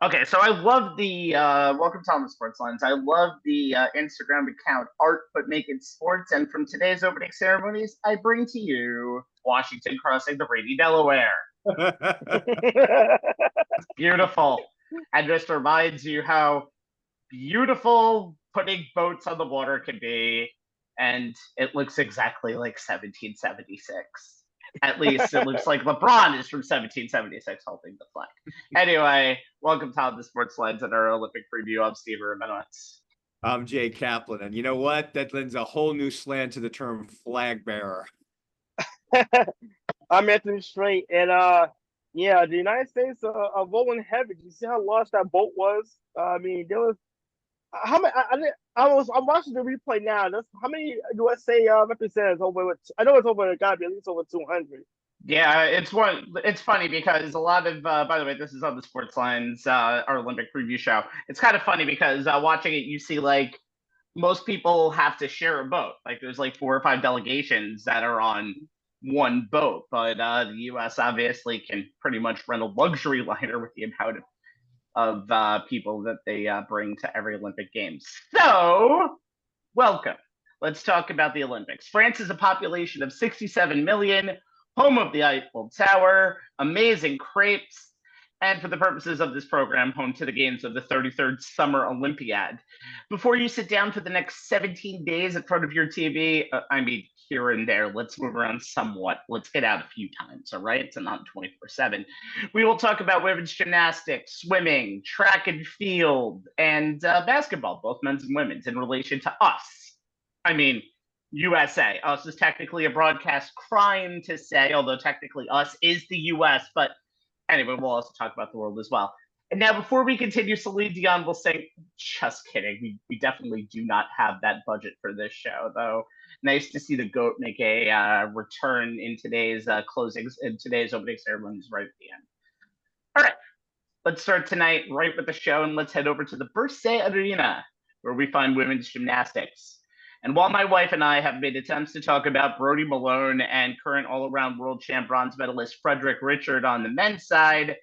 Okay, so I love the welcome to On the Sports Lines. I love the Instagram account Art But Make It Sports, and from today's opening ceremonies, I bring to you Washington crossing the rainy Delaware. Beautiful, and just reminds you how beautiful putting boats on the water can be, and it looks exactly like 1776. At least it looks like LeBron is from 1776 holding the flag. Anyway, welcome to the Sports Lines and our Olympic preview. I'm Steve Rabinowitz. I'm Jay Kaplan, and you know what? That lends a whole new slant to the term flag bearer. I'm Anthony Strait, and yeah, the United States are rolling heavy. You see how large that boat was? I mean, there was how many? I'm watching the replay now. That's how many USA representatives over. I know it's over. It got to be at least over 200. Yeah, it's funny because a lot of by the way, this is on the Sports Lines, our Olympic preview show. It's kind of funny because watching it, you see like most people have to share a boat. Like there's like four or five delegations that are on one boat, but the U.S. obviously can pretty much rent a luxury liner with the amount of people that they bring to every Olympic Games. So, welcome. Let's talk about the Olympics. France is a population of 67 million, home of the Eiffel Tower, amazing crepes, and for the purposes of this program, home to the games of the 33rd Summer Olympiad. Before you sit down for the next 17 days in front of your TV, I mean, here and there, let's move around somewhat. Let's get out a few times, all right? It's not 24/7. We will talk about women's gymnastics, swimming, track and field, and basketball, both men's and women's, in relation to us. I mean, USA. Us is technically a broadcast crime to say, although technically us is the US, but anyway, we'll also talk about the world as well. And now, before we continue, Celine Dion will say, just kidding. We definitely do not have that budget for this show, though. Nice to see the GOAT make a return in today's closings, in today's opening ceremonies right at the end. All right, let's start tonight right with the show, and let's head over to the Bercy Arena, where we find women's gymnastics. And while my wife and I have made attempts to talk about Brody Malone and current all-around world champ bronze medalist Frederick Richard on the men's side,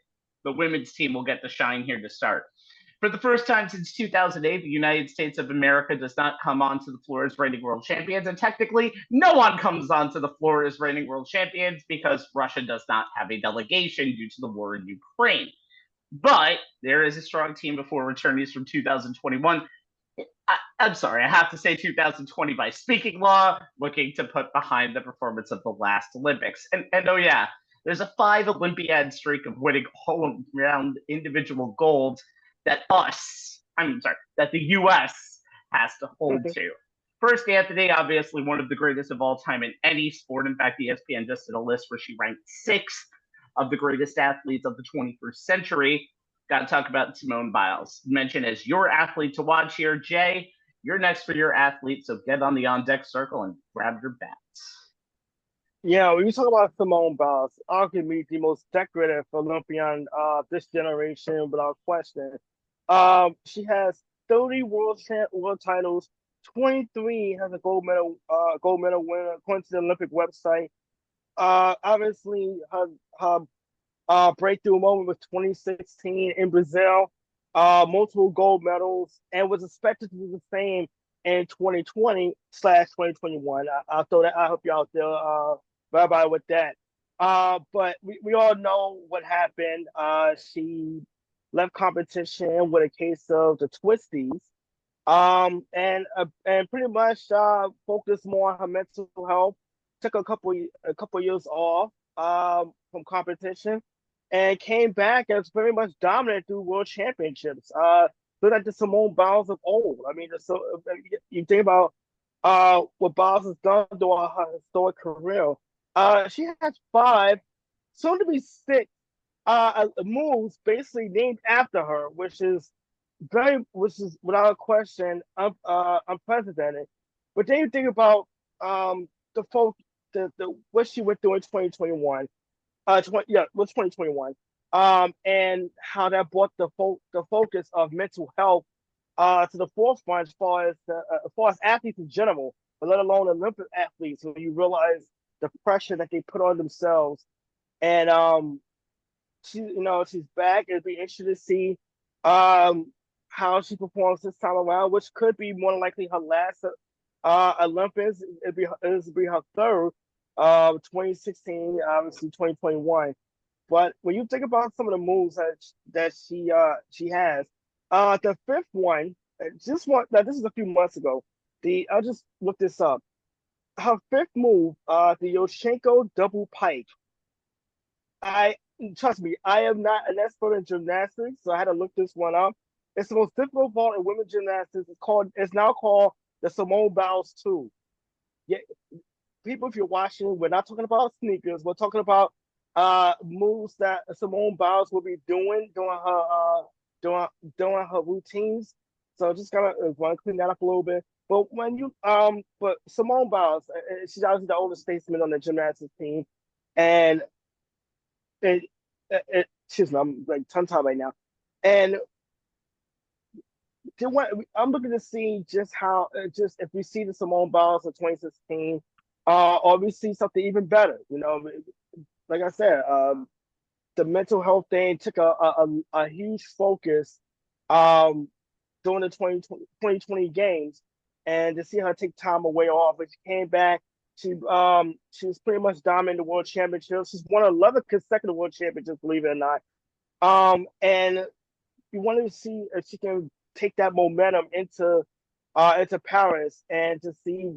the women's team will get the shine here to start. For the first time since 2008, the United States of America does not come onto the floor as reigning world champions, and technically, no one comes onto the floor as reigning world champions because Russia does not have a delegation due to the war in Ukraine. But there is a strong team before returnees from 2021. I'm sorry, I have to say 2020 by speaking law, looking to put behind the performance of the last Olympics. And oh yeah, there's a 5 Olympiad streak of winning all around individual golds that that the US has to hold to. First, Anthony, obviously one of the greatest of all time in any sport. In fact, ESPN just did a list where she ranked 6th of the greatest athletes of the 21st century. Got to talk about Simone Biles. Mentioned as your athlete to watch here. Jay, you're next for your athlete, so get on the on-deck circle and grab your bats. Yeah, when you talk about Simone Biles, arguably the most decorative Olympian of this generation, without question. She has 30 world titles. 23 has a gold medal winner according to the Olympic website. Obviously, her breakthrough moment was 2016 in Brazil. Multiple gold medals, and was expected to do the same in 2020/2021. I'll throw that. I'll help you out there, Rabbi, with that. But we all know what happened. She left competition with a case of the twisties. And pretty much focused more on her mental health. Took a couple years off from competition, and came back as very much dominant through world championships. Look like the Simone Biles of old. I mean, so you think about what Biles has done during her historic career. She has 5, soon to be 6, moves basically named after her, which is without a question unprecedented. But then you think about the folk the what she went through in 2021. Was 2021. And how that brought the focus of mental health to the forefront as far as athletes in general, but let alone Olympic athletes, when you realize the pressure that they put on themselves. And she's back. It'll be interesting to see how she performs this time around, which could be more than likely her last Olympics. It'll be her third, 2016, obviously 2021. But when you think about some of the moves that she has, the fifth one, just one. Now this is a few months ago. I'll just look this up. Her fifth move, the Yoshenko double pike. I Trust me, I am not an expert in gymnastics, so I had to look this one up. It's the most difficult vault in women's gymnastics. It's now called the Simone Biles 2. Yeah, people, if you're watching, we're not talking about sneakers. We're talking about moves that Simone Biles will be doing during her routines. So just gotta want to clean that up a little bit. But Simone Biles, she's obviously the oldest statesman on the gymnastics team, and excuse me, I'm like tongue tied right now. And I'm looking to see just how, just if we see the Simone Biles of 2016, or we see something even better. You know, like I said, the mental health thing took a huge focus during the 2020 games, and to see her take time away off, but she came back. She was pretty much dominating the world championships. She's won 11 consecutive world championships, believe it or not. And we wanted to see if she can take that momentum into Paris, and to see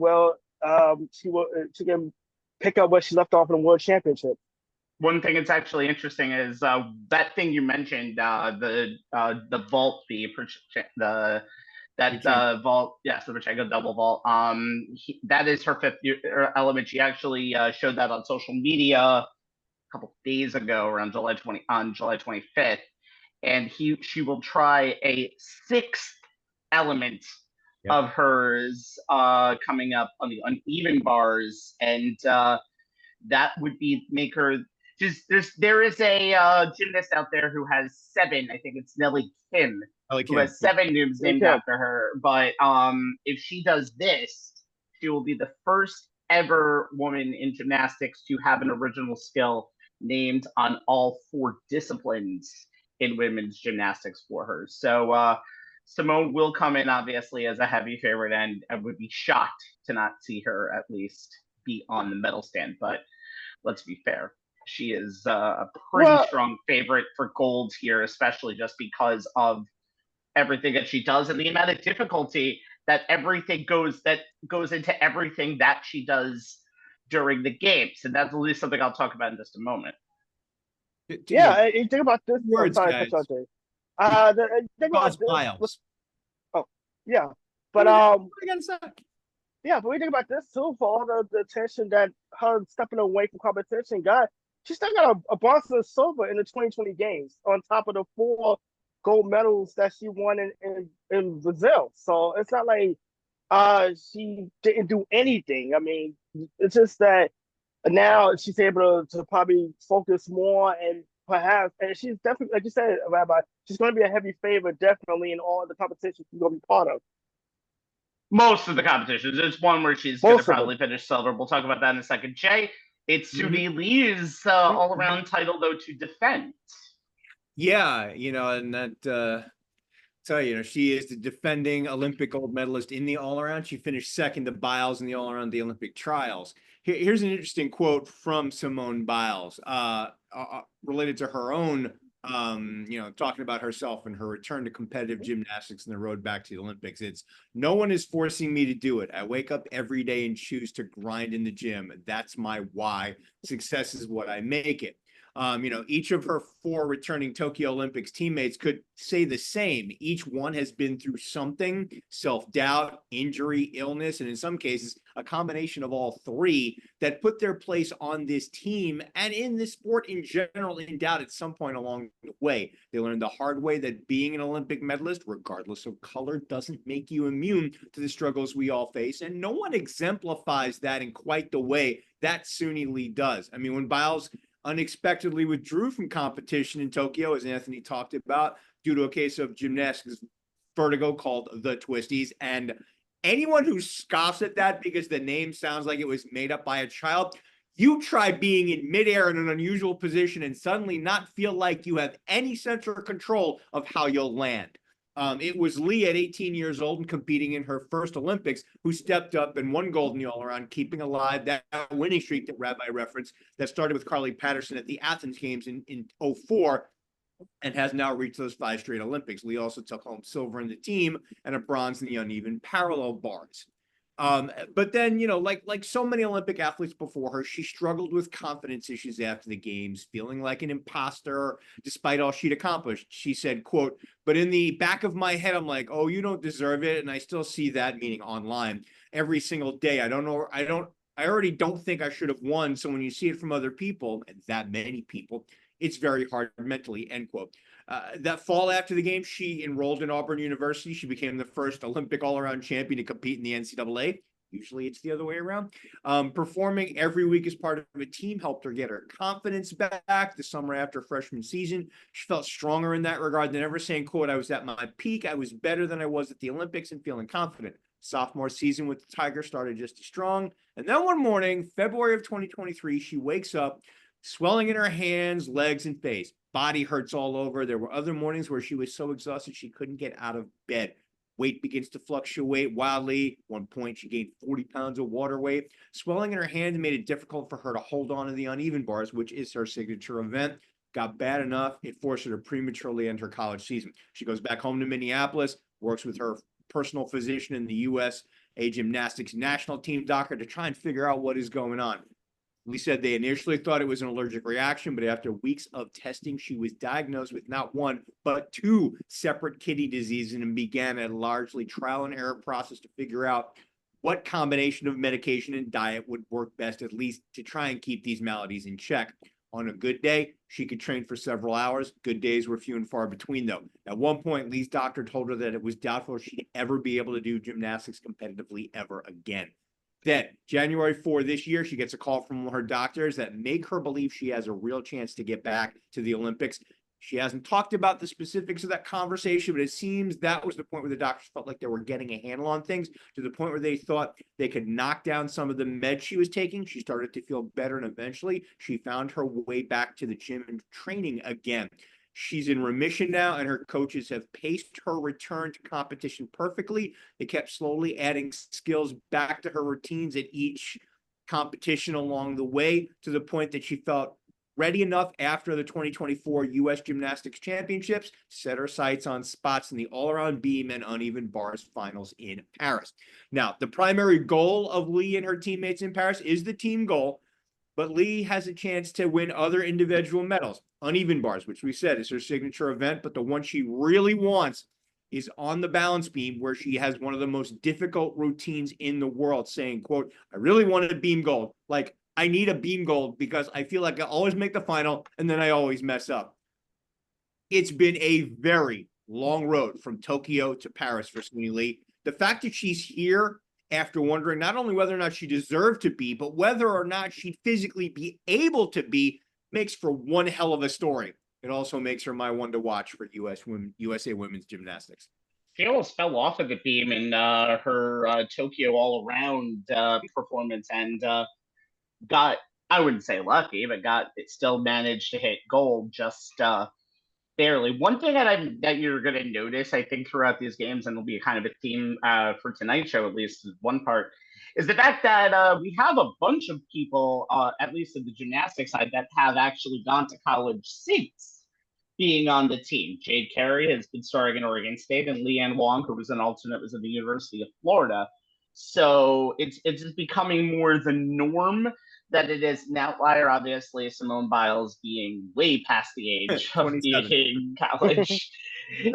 she can pick up where she left off in the world championship. One thing that's actually interesting is that thing you mentioned, the vault, vault, yes, the Pacheco double vault. That is her fifth element. She actually showed that on social media a couple days ago, around July 25th, and she will try a sixth element of hers coming up on the uneven bars, and that would make her there is a gymnast out there who has 7. I think it's Nelly Kim, who has 7 moves named after her. But if she does this, she will be the first ever woman in gymnastics to have an original skill named on all 4 disciplines in women's gymnastics for her. So Simone will come in obviously as a heavy favorite, and I would be shocked to not see her at least be on the medal stand. But let's be fair, she is a pretty strong favorite for gold here, especially just because of everything that she does and the amount of difficulty that goes into everything that she does during the games. And that's at least something I'll talk about in just a moment. Yeah, you think about this. Words, sorry, guys. Think about this. Oh, yeah, but yeah, but we think about this too, for all the attention that her stepping away from competition got. She still got a bronze and silver in the 2020 games, on top of the 4 gold medals that she won in Brazil. So it's not like she didn't do anything. I mean, it's just that now she's able to probably focus more, and perhaps, and she's definitely, like you said, Rabbi, she's going to be a heavy favorite definitely in all the competitions she's going to be part of. Most of the competitions. There's one where she's going to probably finish silver. We'll talk about that in a second. Jay, it's Suni Lee's all-around title, though, to defend. Yeah, and that tell you, she is the defending Olympic gold medalist in the all-around. She finished second to Biles in the all-around the Olympic trials. Here's an interesting quote from Simone Biles related to her own, talking about herself and her return to competitive gymnastics and the road back to the Olympics. It's, "No one is forcing me to do it. I wake up every day and choose to grind in the gym. That's my why. Success is what I make it." Each of her 4 returning Tokyo Olympics teammates could say the same. Each one has been through something: self-doubt, injury, illness, and in some cases, a combination of all 3 that put their place on this team and in this sport in general in doubt at some point along the way. They learned the hard way that being an Olympic medalist, regardless of color, doesn't make you immune to the struggles we all face. And no one exemplifies that in quite the way that Suni Lee does. I mean, when Biles unexpectedly withdrew from competition in Tokyo, as Anthony talked about, due to a case of gymnastics vertigo called the twisties. And anyone who scoffs at that because the name sounds like it was made up by a child, You try being in midair in an unusual position and suddenly not feel like you have any sense or control of how you'll land. It was Lee at 18 years old and competing in her first Olympics who stepped up and won gold in the all-around, keeping alive that winning streak that Rabbi referenced that started with Carly Patterson at the Athens Games in 2004 and has now reached those 5 straight Olympics. Lee also took home silver in the team and a bronze in the uneven parallel bars. But then, like so many Olympic athletes before her, she struggled with confidence issues after the games, feeling like an imposter despite all she'd accomplished. She said, quote, "But in the back of my head, I'm like, oh, you don't deserve it. And I still see that," meaning online, every single day. I already don't think I should have won. So when you see it from other people, and that many people, it's very hard mentally," end quote. That fall after the game, she enrolled in Auburn University. She became the first Olympic all-around champion to compete in the NCAA. Usually it's the other way around. Performing every week as part of a team helped her get her confidence back. The summer after freshman season, she felt stronger in that regard than ever, saying, quote, "I was at my peak. I was better than I was at the Olympics and feeling confident." Sophomore season with the Tigers started just as strong. And then one morning, February of 2023, she wakes up, swelling in her hands, legs, and face. Body hurts all over. There were other mornings where she was so exhausted she couldn't get out of bed. Weight begins to fluctuate wildly. At one point, she gained 40 pounds of water weight. Swelling in her hand made it difficult for her to hold on to the uneven bars, which is her signature event. Got bad enough, it forced her to prematurely end her college season. She goes back home to Minneapolis, works with her personal physician in the USA Gymnastics national team doctor to try and figure out what is going on. Lee said they initially thought it was an allergic reaction, but after weeks of testing, she was diagnosed with not one, but 2 separate kidney diseases and began a largely trial and error process to figure out what combination of medication and diet would work best, at least to try and keep these maladies in check. On a good day, she could train for several hours. Good days were few and far between, though. At one point, Lee's doctor told her that it was doubtful she'd ever be able to do gymnastics competitively ever again. Then, January 4 this year, she gets a call from her doctors that make her believe she has a real chance to get back to the Olympics. She hasn't talked about the specifics of that conversation, but it seems that was the point where the doctors felt like they were getting a handle on things, to the point where they thought they could knock down some of the meds she was taking. She started to feel better, and eventually she found her way back to the gym and training again. She's in remission now, and her coaches have paced her return to competition perfectly. They kept slowly adding skills back to her routines at each competition along the way, to the point that she felt ready enough after the 2024 U.S. Gymnastics Championships to set her sights on spots in the all-around beam and uneven bars finals in Paris. Now, the primary goal of Lee and her teammates in Paris is the team goal, but Lee has a chance to win other individual medals. Uneven bars, which we said is her signature event, but the one she really wants is on the balance beam, where she has one of the most difficult routines in the world, saying, quote, "I really wanted a beam gold. Like, I need a beam gold because I feel like I always make the final and then I always mess up." It's been a very long road from Tokyo to Paris for Suni Lee. The fact that she's here after wondering not only whether or not she deserved to be, but whether or not she'd physically be able to be, makes for one hell of a story. It also makes her my one to watch for USA women's gymnastics. She almost fell off of the beam in her Tokyo all-around performance, and got, I wouldn't say lucky, but still managed to hit gold just barely. One thing that you're going to notice, I think, throughout these games, and it'll be kind of a theme for tonight's show, at least one part, is the fact that we have a bunch of people, at least at the gymnastics side, that have actually gone to college since being on the team. Sha'Carri has been starring in Oregon State, and Leanne Wong, who was an alternate, was at the University of Florida. So it's just becoming more the norm that it is an outlier. Obviously, Simone Biles being way past the age of being in college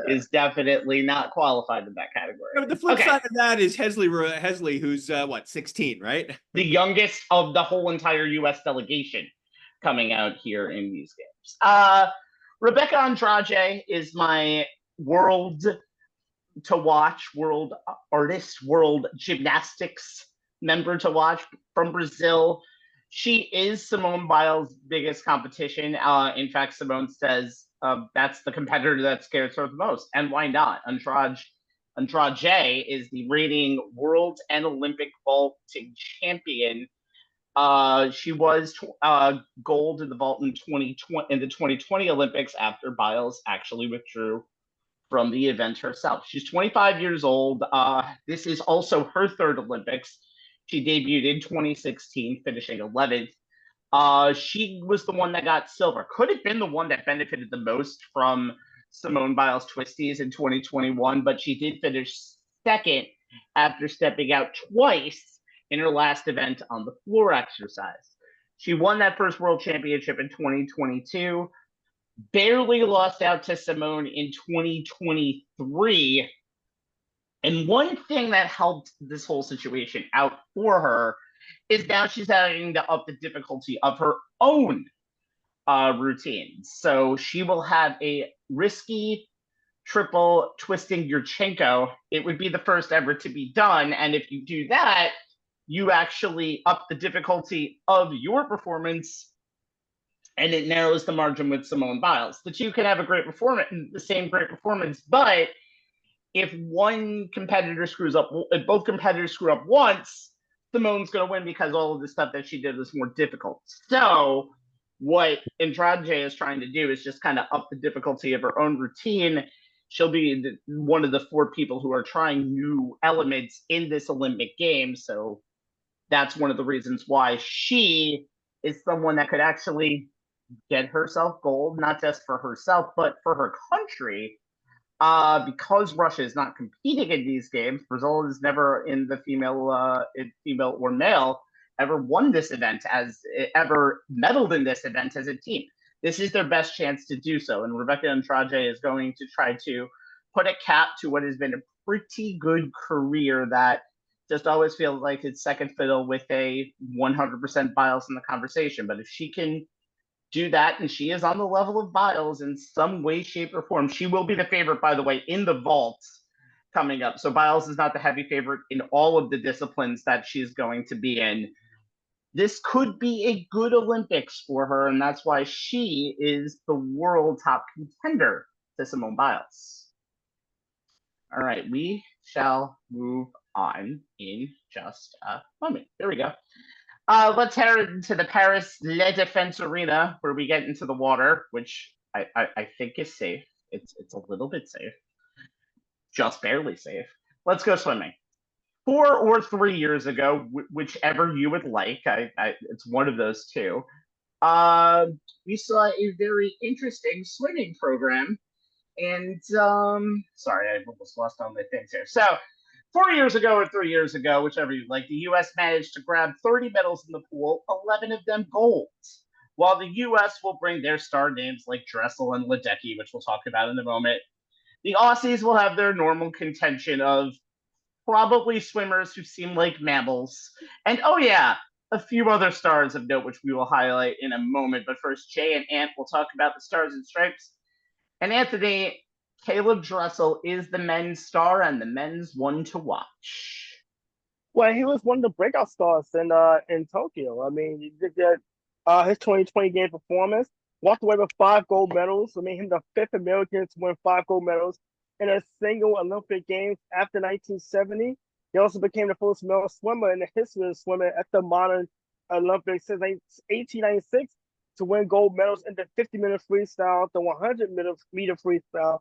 is definitely not qualified in that category. But the flip side of that is Hesley, who's 16, right? The youngest of the whole entire U.S. delegation coming out here in these games. Rebecca Andrade is my world to watch, world artist, world gymnastics member to watch from Brazil. She is Simone Biles' biggest competition. In fact, Simone says that's the competitor that scares her the most. And why not? Andrade is the reigning world and Olympic vaulting champion. She was gold in the vault in 2020 in the 2020 Olympics after Biles actually withdrew from the event herself. She's 25 years old. This is also her third Olympics. She debuted in 2016, finishing 11th. She was the one that got silver. Could have been the one that benefited the most from Simone Biles' twisties in 2021, but she did finish second after stepping out twice in her last event on the floor exercise. She won that first world championship in 2022, barely lost out to Simone in 2023. And one thing that helped this whole situation out for her is now she's having to up the difficulty of her own routines. So she will have a risky triple twisting Yurchenko. It would be the first ever to be done. And if you do that, you actually up the difficulty of your performance, and it narrows the margin with Simone Biles. The two can have a great performance, the same great performance, but if one competitor screws up, if both competitors screw up once, Simone's going to win because all of the stuff that she did was more difficult. So what Andrade is trying to do is just kind of up the difficulty of her own routine. She'll be one of the 4 people who are trying new elements in this Olympic game. So that's one of the reasons why she is someone that could actually get herself gold, not just for herself, but for her country. Because Russia is not competing in these games, Brazil is never in the female or male ever won this event ever medaled in this event as a team. This is their best chance to do so, and Rebecca Andrade is going to try to put a cap to what has been a pretty good career that just always feels like it's second fiddle with a 100% Biles in the conversation. But if she can do that, and she is on the level of Biles in some way, shape, or form. She will be the favorite, by the way, in the vaults coming up. So Biles is not the heavy favorite in all of the disciplines that she's going to be in. This could be a good Olympics for her, and that's why she is the world top contender to Simone Biles. All right, we shall move on in just a moment. There we go. Let's head into the Paris Le Défense Arena, where we get into the water, which I think is safe. It's a little bit safe, just barely safe. Let's go swimming. 4 or 3 years ago, whichever you would like, it's one of those two. We saw a very interesting swimming program, and sorry, I almost lost all my things here. So 4 years ago or 3 years ago, whichever you like, the U.S. managed to grab 30 medals in the pool, 11 of them golds. While the U.S. will bring their star names like Dressel and Ledecky, which we'll talk about in a moment, the Aussies will have their normal contention of probably swimmers who seem like mammals. And oh yeah, a few other stars of note, which we will highlight in a moment. But first, Jay and Ant will talk about the Stars and Stripes. And Anthony, Caleb Dressel is the men's star and the men's one to watch. Well, he was one of the breakout stars in Tokyo. I mean, he did that, his 2020 game performance, walked away with 5 gold medals. I made him the 5th American to win 5 gold medals in a single Olympic Games after 1970. He also became the first male swimmer in the history of swimming at the modern Olympics since 1896 to win gold medals in the 50-meter freestyle, the 100-meter freestyle,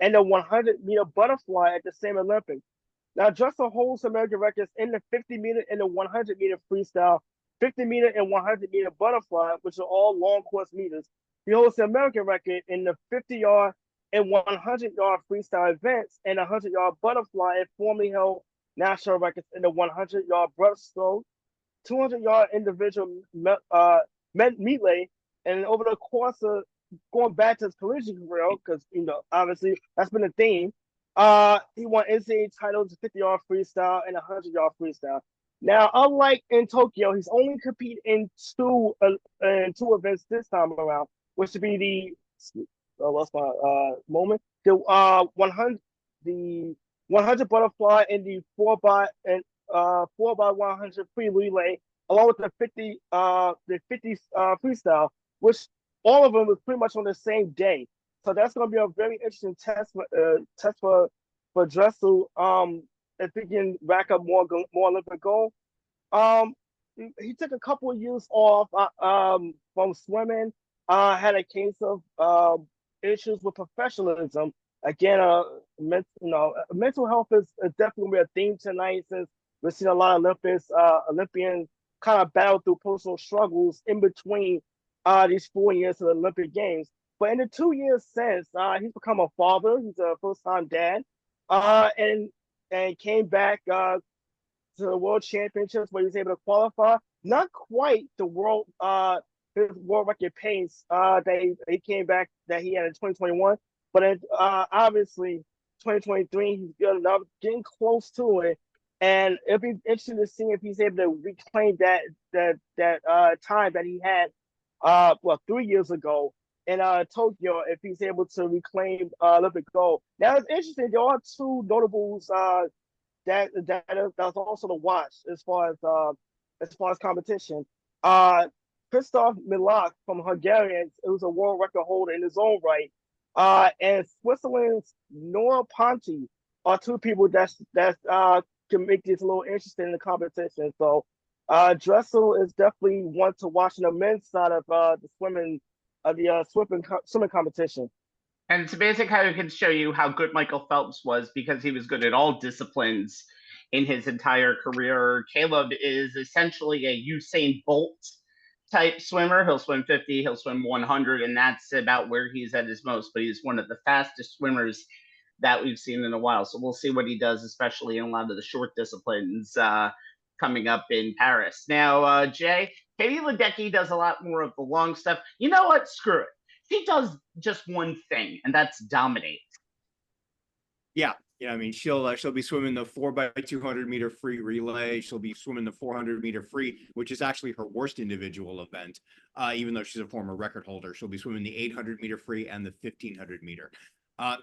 and the 100-meter butterfly at the same Olympics. Now, Dressel holds American records in the 50-meter and the 100-meter freestyle, 50-meter and 100-meter butterfly, which are all long course meters. He holds the American record in the 50-yard and 100-yard freestyle events and 100-yard butterfly, and formerly held national records in the 100-yard breaststroke, 200-yard individual melee, and over the course of going back to his collision career, because obviously that's been a theme. He won NCAA titles, 50-yard freestyle and 100-yard freestyle. Now, unlike in Tokyo, he's only competed in two events this time around, which would be the lost my moment. The 100 butterfly and the 4x100 free relay, along with the 50 freestyle, which all of them was pretty much on the same day. So that's going to be a very interesting test for Dressel if he can rack up more Olympic gold. he took a couple of years off from swimming. Had a case of issues with professionalism. Again, mental health is definitely gonna be a theme tonight since we're seeing a lot of Olympians kind of battle through personal struggles in between these 4 years of the Olympic Games. But in the 2 years since, he's become a father. He's a first-time dad, and came back to the World Championships where he was able to qualify. Not quite the his world record pace that he came back that he had in 2021, but obviously 2023 he's good enough, getting close to it, and it'll be interesting to see if he's able to reclaim that time that he had 3 years ago in Tokyo, if he's able to reclaim Olympic gold. Now it's interesting. There are two notables that's also to watch as far as competition. Christoph Milak from Hungarian, it was a world record holder in his own right. And Switzerland's Noah Ponti are two people that can make this a little interesting in the competition. So Dressel is definitely one to watch on the men's side of the swimming competition. And it's amazing how it can show you how good Michael Phelps was because he was good at all disciplines in his entire career. Caleb is essentially a Usain Bolt type swimmer. He'll swim 50, he'll swim 100, and that's about where he's at his most. But he's one of the fastest swimmers that we've seen in a while. So we'll see what he does, especially in a lot of the short disciplines coming up in Paris. Now, Jay, Katie Ledecky does a lot more of the long stuff. You know what? Screw it. She does just one thing, and that's dominate. Yeah. I mean, she'll be swimming the 4x200 meter free relay. She'll be swimming the 400 meter free, which is actually her worst individual event, even though she's a former record holder. She'll be swimming the 800 meter free and the 1500 meter.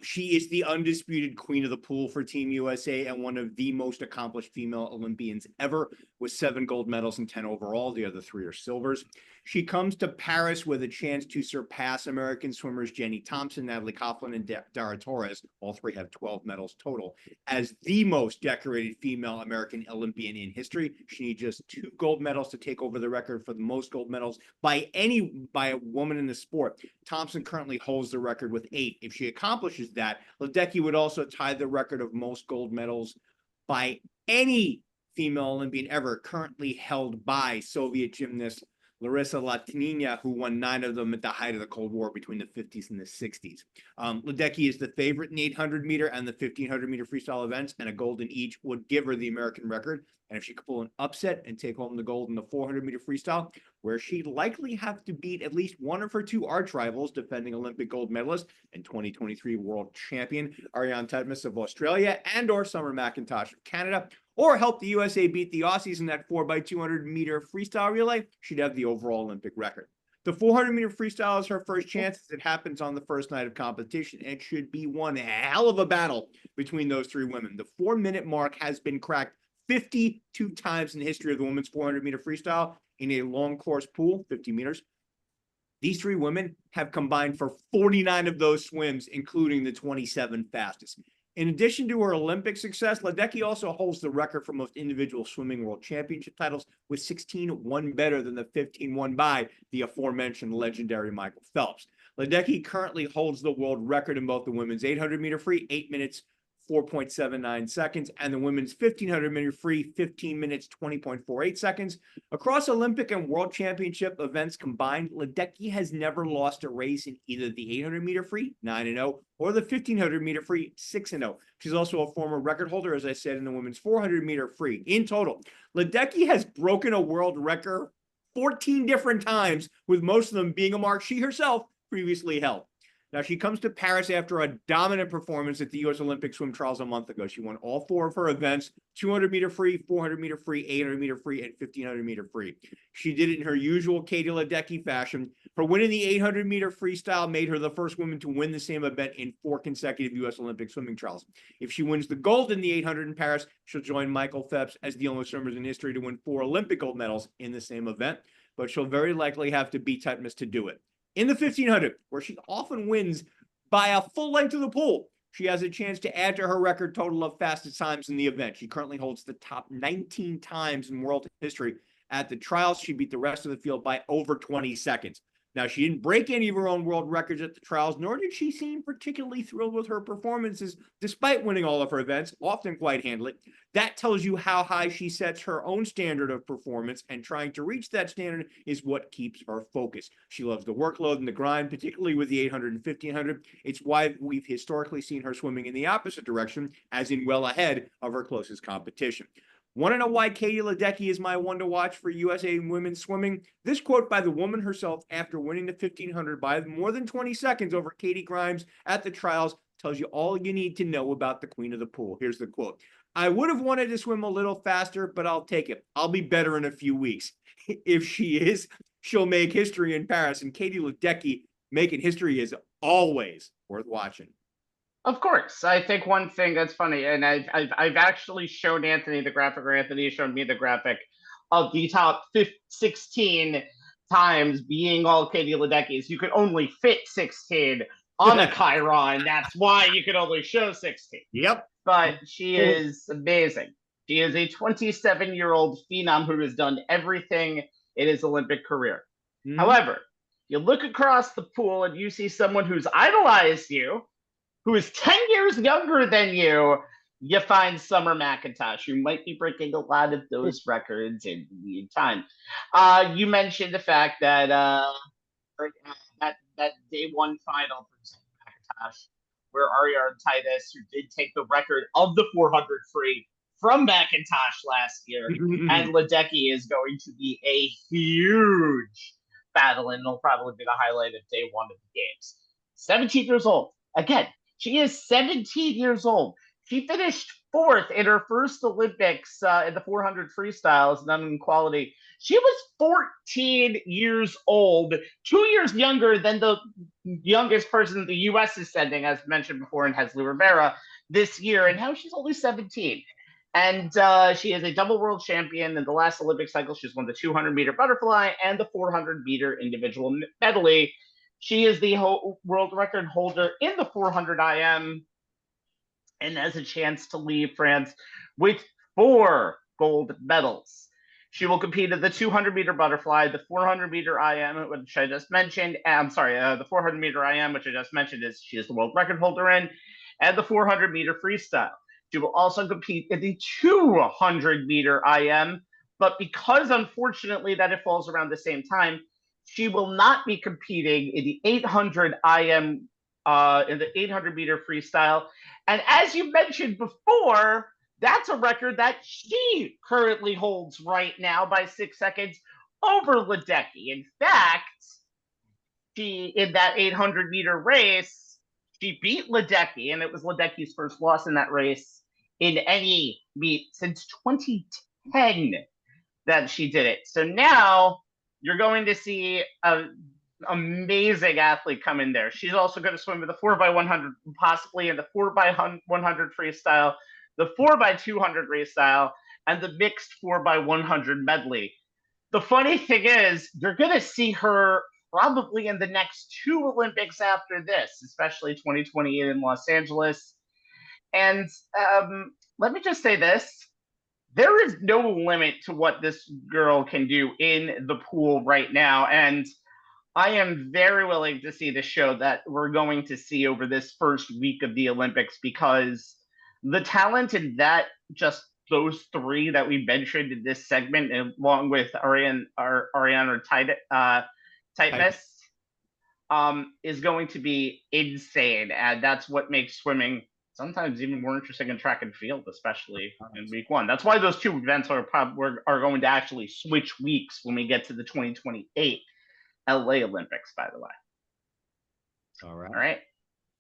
She is the undisputed queen of the pool for Team USA and one of the most accomplished female Olympians ever, with 7 gold medals and 10 overall. The other 3 are silvers. She comes to Paris with a chance to surpass American swimmers Jenny Thompson, Natalie Kaplan, and Dara Torres. All 3 have 12 medals total. As the most decorated female American Olympian in history, she needs just 2 gold medals to take over the record for the most gold medals by a woman in the sport. Thompson currently holds the record with 8. If she accomplishes that, Ledecky would also tie the record of most gold medals by any female Olympian ever, currently held by Soviet gymnast Larissa Latynina, who won 9 of them at the height of the Cold War between the 50s and the 60s. Ledecky is the favorite in the 800 meter and the 1500 meter freestyle events, and a gold in each would give her the American record. And if she could pull an upset and take home the gold in the 400 meter freestyle, where she'd likely have to beat at least one of her 2 arch rivals, defending Olympic gold medalist and 2023 world champion Ariane Titmus of Australia and/or Summer McIntosh of Canada, or help the USA beat the Aussies in that 4x200 meter freestyle relay, she'd have the overall Olympic record. The 400 meter freestyle is her first chance as it happens on the first night of competition, and it should be one hell of a battle between those 3 women. The 4-minute mark has been cracked 52 times in the history of the women's 400 meter freestyle in a long course pool, 50 meters. These 3 women have combined for 49 of those swims, including the 27 fastest. In addition to her Olympic success, Ledecky also holds the record for most individual swimming world championship titles, with 16, one better than the 15 won by the aforementioned legendary Michael Phelps. Ledecky currently holds the world record in both the women's 800 meter free, 8 minutes, 4.79 seconds, and the women's 1500 meter free, 15 minutes, 20.48 seconds. Across Olympic and World Championship events combined, Ledecky has never lost a race in either the 800 meter free, 9-0, or the 1500 meter free, 6-0. She's also a former record holder, as I said, in the women's 400 meter free. In total, Ledecky has broken a world record 14 different times, with most of them being a mark she herself previously held. Now, she comes to Paris after a dominant performance at the U.S. Olympic swim trials a month ago. She won all 4 of her events, 200 meter free, 400 meter free, 800 meter free, and 1500 meter free. She did it in her usual Katie Ledecky fashion. Her win in the 800 meter freestyle made her the first woman to win the same event in 4 consecutive U.S. Olympic swimming trials. If she wins the gold in the 800 in Paris, she'll join Michael Phelps as the only swimmers in history to win 4 Olympic gold medals in the same event, but she'll very likely have to beat Titmus to do it. In the 1500, where she often wins by a full length of the pool, she has a chance to add to her record total of fastest times in the event. She currently holds the top 19 times in world history At the trials, she beat the rest of the field by over 20 seconds. Now, she didn't break any of her own world records at the trials, nor did she seem particularly thrilled with her performances, despite winning all of her events, often quite handily. That tells you how high she sets her own standard of performance, and trying to reach that standard is what keeps her focused. She loves the workload and the grind, particularly with the 800 and 1500. It's why we've historically seen her swimming in the opposite direction, as in well ahead of her closest competition. Want to know why Katie Ledecky is my one to watch for USA women's swimming? This quote by the woman herself after winning the 1500 by more than 20 seconds over Katie Grimes at the trials tells you all you need to know about the queen of the pool. Here's the quote. I would have wanted to swim a little faster, but I'll take it. I'll be better in a few weeks. If she is, she'll make history in Paris. And Katie Ledecky making history is always worth watching. Of course. I think one thing that's funny, and I've actually shown Anthony the graphic, or Anthony showed me the graphic of the top 16 times being all Katie Ledecky's. You could only fit 16 on a Chiron. That's why you could only show 16. Yep. But she is amazing. She is a 27-year-old phenom who has done everything in his Olympic career. However, you look across the pool and you see someone who's idolized you, who is 10 years younger than you, you find Summer McIntosh, who might be breaking a lot of those records in the time. You mentioned the fact that that day one final for Summer McIntosh, where Ariarne Titus, who did take the record of the 400 free from McIntosh last year, and Ledecky is going to be a huge battle, and it'll probably be the highlight of day one of the games. 17 years old. Again, she is 17 years old. She finished 4th in her first Olympics in the 400 freestyles, done in quality. She was 14 years old, 2 years younger than the youngest person the U.S. is sending, as mentioned before, in Hesley Rivera this year, and now she's only 17. And she is a double world champion. In the last Olympic cycle, she's won the 200-meter butterfly and the 400-meter individual medley. She is the world record holder in the 400 IM and has a chance to leave France with 4 gold medals. She will compete in the 200-meter butterfly, the 400-meter IM, which I just mentioned. The 400-meter IM, which I just mentioned, is she is the world record holder in, and the 400-meter freestyle. She will also compete in the 200-meter IM, but because, unfortunately, that it falls around the same time, she will not be competing in the 800 IM, in the 800-meter freestyle. And as you mentioned before, that's a record that she currently holds right now by 6 seconds over Ledecky. In fact, she, in that 800-meter race, she beat Ledecky, and it was Ledecky's first loss in that race in any meet since 2010 that she did it. So now you're going to see an amazing athlete come in there. She's also going to swim with the 4x100, possibly in the 4x100 freestyle, the 4x200 freestyle, and the mixed 4x100 medley. The funny thing is, you're going to see her probably in the next 2 Olympics after this, especially 2028 in Los Angeles. And let me just say this. There is no limit to what this girl can do in the pool right now. And I am very willing to see the show that we're going to see over this first week of the Olympics, because the talent in that, just those 3 that we mentioned in this segment, along with Ariarne Titus, is going to be insane. And that's what makes swimming sometimes even more interesting in track and field, especially in week 1. That's why those 2 events are going to actually switch weeks when we get to the 2028 LA Olympics, by the way. All right.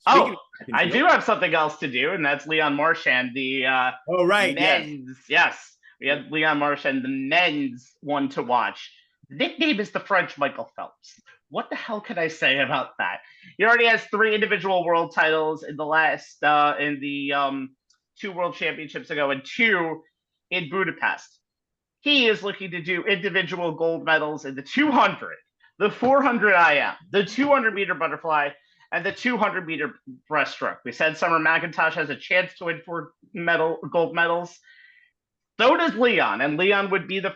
All right. I do have something else to do, and that's Leon Marchand, the men's. Yes, we have Leon Marchand, the men's one to watch. The nickname is the French Michael Phelps. What the hell can I say about that? He already has 3 individual world titles in the last, in the 2 world championships ago and 2 in Budapest. He is looking to do individual gold medals in the 200, the 400 IM, the 200-meter butterfly, and the 200-meter breaststroke. We said Summer McIntosh has a chance to win 4 gold medals. So does Leon, and Leon would be the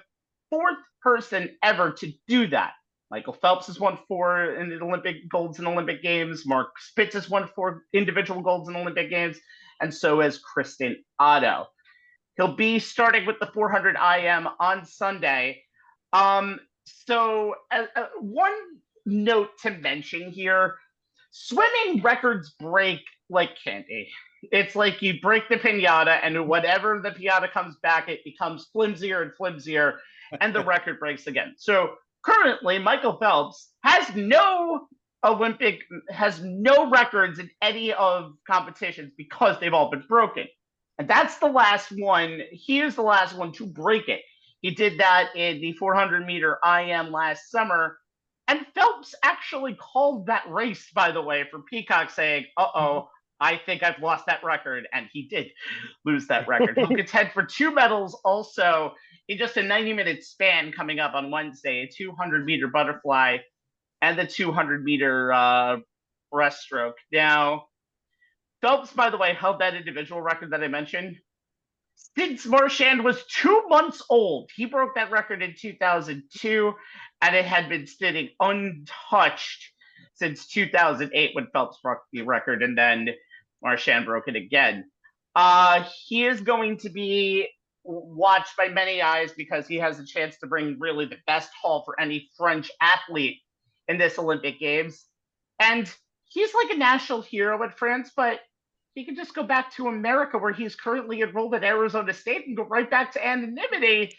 4th person ever to do that. Michael Phelps has won 4 in the Olympic golds in Olympic Games. Mark Spitz has won 4 individual golds in Olympic Games, and so has Kristen Otto. He'll be starting with the 400 IM on Sunday. So one note to mention here, swimming records break like candy. It's like you break the piñata, and whatever the piñata comes back, it becomes flimsier and flimsier, and the record breaks again. So currently, Michael Phelps has no records in any of competitions because they've all been broken. And that's the last one. He is the last one to break it. He did that in the 400-meter IM last summer. And Phelps actually called that race, by the way, for Peacock, saying, uh-oh, I think I've lost that record. And he did lose that record. He'll contend for 2 medals also in just a 90-minute span coming up on Wednesday, a 200-meter butterfly and the 200-meter breaststroke. Now, Phelps, by the way, held that individual record that I mentioned since Marchand was 2 months old. He broke that record in 2002, and it had been sitting untouched since 2008 when Phelps broke the record, and then Marchand broke it again. He is going to be watched by many eyes because he has a chance to bring really the best haul for any French athlete in this Olympic Games. And he's like a national hero in France, but he can just go back to America where he's currently enrolled at Arizona State and go right back to anonymity.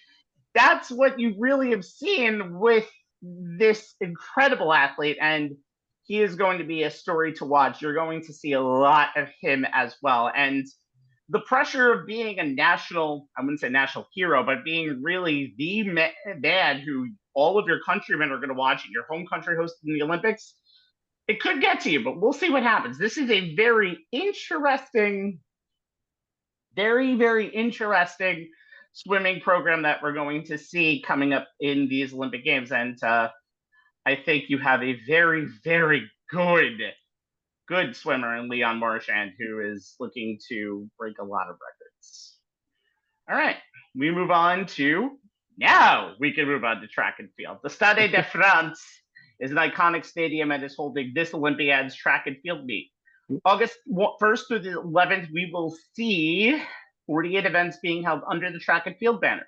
That's what you really have seen with this incredible athlete, and he is going to be a story to watch. You're going to see a lot of him as well. And the pressure of being a national, I wouldn't say national hero, but being really the man who all of your countrymen are going to watch in your home country hosting the Olympics, it could get to you, but we'll see what happens. This is a very interesting, very interesting swimming program that we're going to see coming up in these Olympic Games. And I think you have a very good swimmer in Leon Marchand, who is looking to break a lot of records. All right, we move on to, now we can move on to track and field. The Stade de France is an iconic stadium and is holding this Olympiad's track and field meet. August 1st through the 11th, we will see 48 events being held under the track and field banner.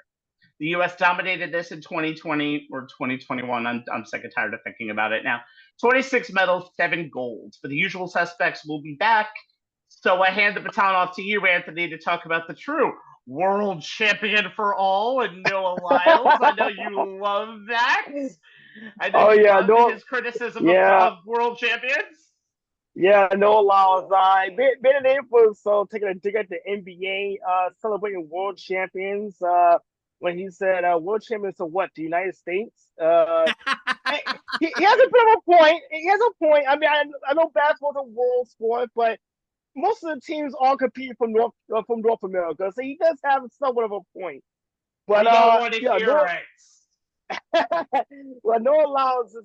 The U.S. dominated this in 2020 or 2021. I'm sick and tired of thinking about it now. 26 medals, 7 golds. But the usual suspects will be back. So I hand the baton off to you, Anthony, to talk about the true world champion for all, and Noah Lyles. I know you love that. I know his criticism of world champions. Yeah, Noah Lyles. Been in April, so taking a dig at the NBA, celebrating world champions. When he said world champions of what? The United States? he has a bit of a point. He has a point. I mean, I know basketball's a world sport, but most of the teams all compete from North America, so he does have somewhat of a point. But you don't want to hear it. Well, Noah Lyles is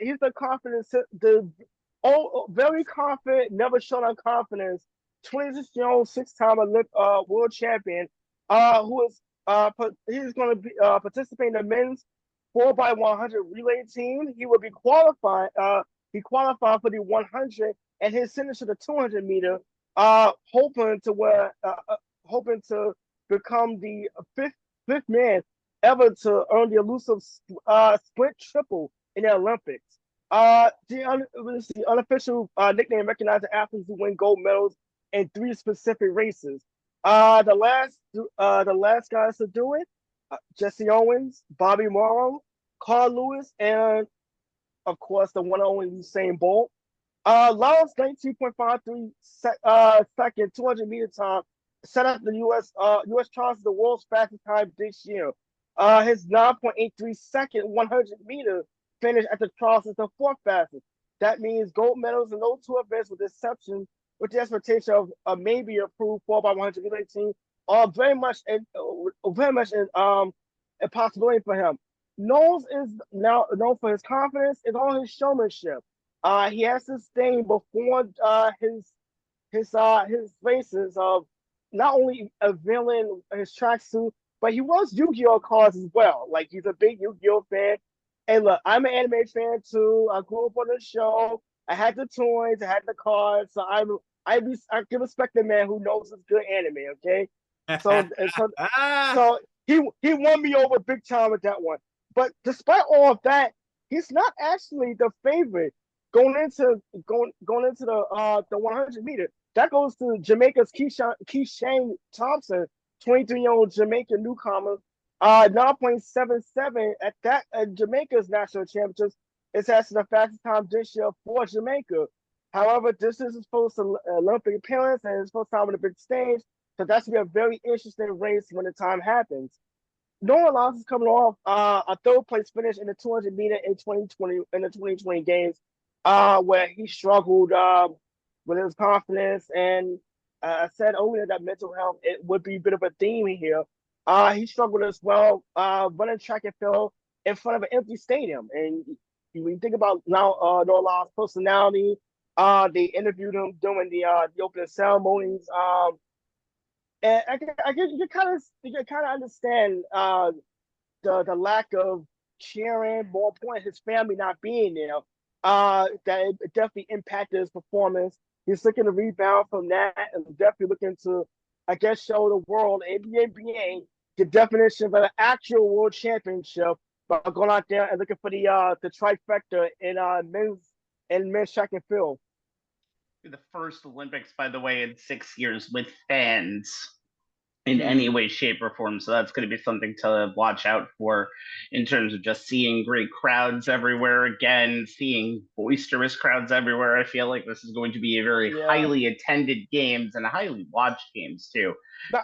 he's the confidence, very confident, never shown on confidence. 26-year-old, 6-time world champion, who is he's going to be participating in the men's 4x100 relay team. He will be qualified. He qualified for the 100 and his signature the 200 meter. Hoping to become the fifth man ever to earn the elusive sprint triple in the Olympics. The unofficial nickname recognizing athletes who win gold medals in 3 specific races. The last guys to do it, Jesse Owens, Bobby Morrow, Carl Lewis, and of course the one and only Usain Bolt. Lyles' 19.53 second 200 meter time set up the U.S. Charles the world's fastest time this year. His 9.83 second 100 meter finish at the Charles is the 4th fastest. That means gold medals in those 2 events, with the expectation of maybe approved 4x100 relay team, are very much a possibility for him. Knowles is now known for his confidence and all his showmanship. He has sustained before his races of not only availing his tracksuit, but he wants Yu-Gi-Oh cards as well. Like he's a big Yu-Gi-Oh fan. And look, I'm an anime fan too. I grew up on the show. I had the toys, I had the cards. So I can respect the man who knows his good anime. Okay, so so he won me over big time with that one. But despite all of that, he's not actually the favorite going into the 100 meter. That goes to Jamaica's Keishane Thompson, 23-year-old Jamaican newcomer. 9.77 at that Jamaica's national championships. It's actually the fastest time this year for Jamaica. However, this is his first Olympic appearance and his first time on the big stage. So that's going to be a very interesting race when the time happens. Noah Lyles is coming off a third place finish in the 200 meter in 2020 games, where he struggled with his confidence. And I said earlier that mental health, it would be a bit of a theme here. He struggled as well running track and field in front of an empty stadium. And when you think about now Noah Lyles' personality, they interviewed him during the opening ceremonies. And you can kind of understand the lack of cheering, more important, his family not being there. That it definitely impacted his performance. He's looking to rebound from that and definitely looking to, I guess, show the world, NBA, the definition of an actual world championship by going out there and looking for the trifecta in men's track and field. The first Olympics, by the way, in 6 years with fans in any way, shape, or form. So that's going to be something to watch out for in terms of just seeing great crowds everywhere again, seeing boisterous crowds everywhere. I feel like this is going to be a very highly attended games and highly watched games too,